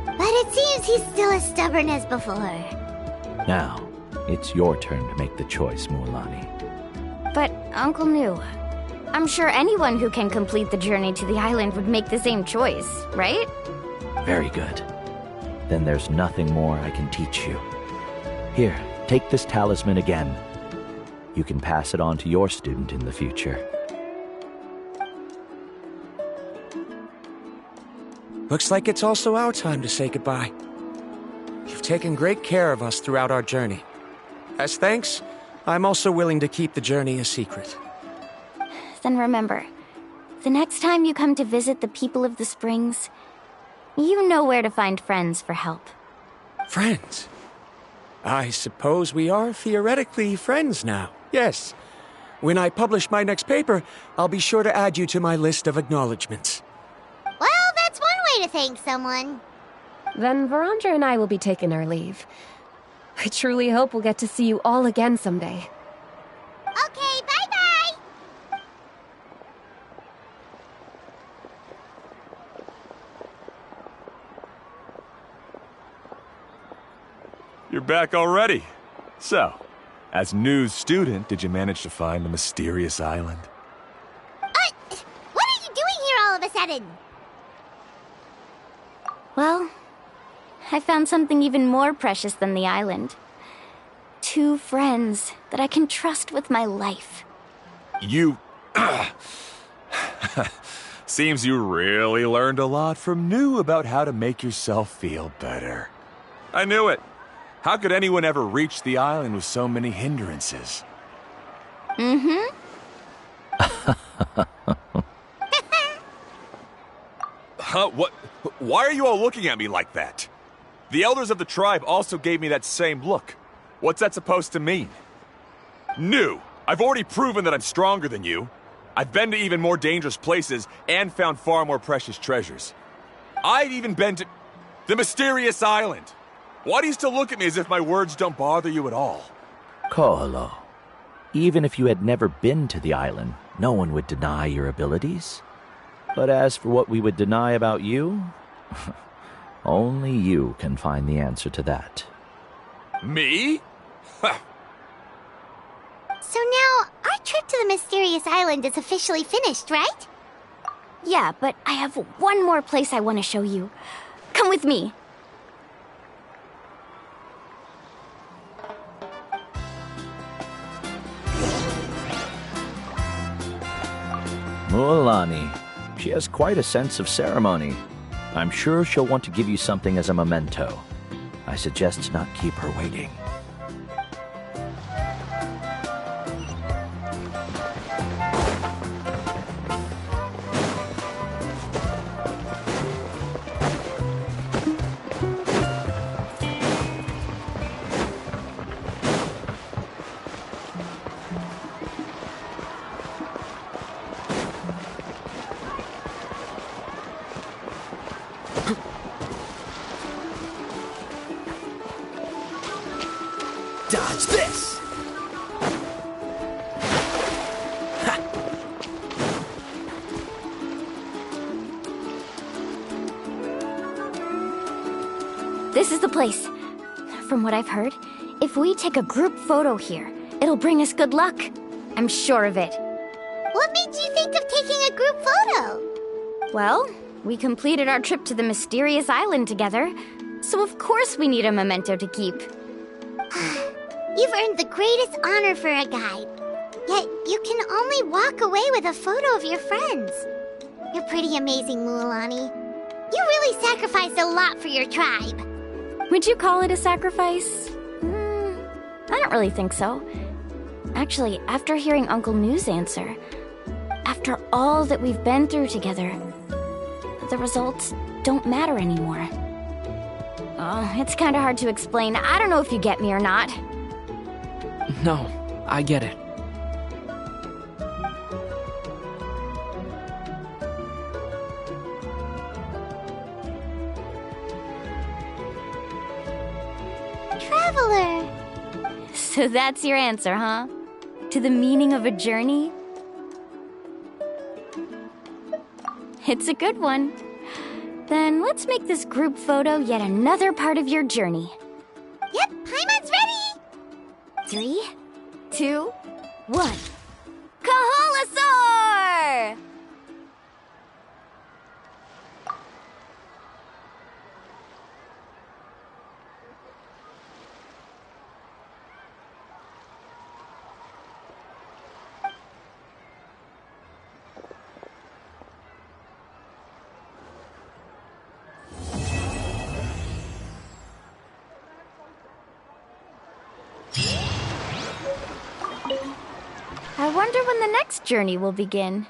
But it seems he's still as stubborn as before. Now, it's your turn to make the choice, Mualani. But, Uncle Nu, I'm sure anyone who can complete the journey to the island would make the same choice, right? Very good. Then there's nothing more I can teach you. Here, take this talisman again. You can pass it on to your student in the future. Looks like it's also our time to say goodbye. You've taken great care of us throughout our journey. As thanks, I'm also willing to keep the journey a secret. Then remember, the next time you come to visit the people of the Springs, you know where to find friends for help. Friends? I suppose we are theoretically friends now, yes. When I publish my next paper, I'll be sure to add you to my list of acknowledgements. Well, that's one way to thank someone. Then Varamdra and I will be taking our leave. I truly hope we'll get to see you all again someday. Okay, bye-bye! You're back already. So, as news student, did you manage to find the mysterious island? What are you doing here all of a sudden? Well, I found something even more precious than the island. two friends that I can trust with my life. You... Seems you really learned a lot from New about how to make yourself feel better. I knew it. How could anyone ever reach the island with so many hindrances? Mm-hmm. Huh? What? Why are you all looking at me like that? The elders of the tribe also gave me that same look. What's that supposed to mean? New, I've already proven that I'm stronger than you. I've been to even more dangerous places and found far more precious treasures. I've even been to the mysterious island. Why do you still look at me as if my words don't bother you at all? Koholo, even if you had never been to the island, no one would deny your abilities. But as for what we would deny about you, only you can find the answer to that. Me? So now, our trip to the mysterious island is officially finished, right? Yeah, but I have one more place I want to show you. Come with me. Mualani. She has quite a sense of ceremony. I'm sure she'll want to give you something as a memento. I suggest not keep her waiting. Dodge this! This is the place. From what I've heard, if we take a group photo here, it'll bring us good luck. I'm sure of it. What made you think of taking a group photo? Well, we completed our trip to the mysterious island together, so of course we need a memento to keep. You've earned the greatest honor for a guide. Yet, you can only walk away with a photo of your friends. You're pretty amazing, Mualani. You really sacrificed a lot for your tribe. Would you call it a sacrifice? I don't really think so. Actually, after hearing Uncle New's answer, after all that we've been through together, the results don't matter anymore. Oh, it's kind of hard to explain. I don't know if you get me or not. No, I get it. Traveler! So that's your answer, huh? To the meaning of a journey? It's a good one. Then let's make this group photo yet another part of your journey. Yep, Paimon's ready! 3, 2, 1. Koholosaur! I wonder when the next journey will begin.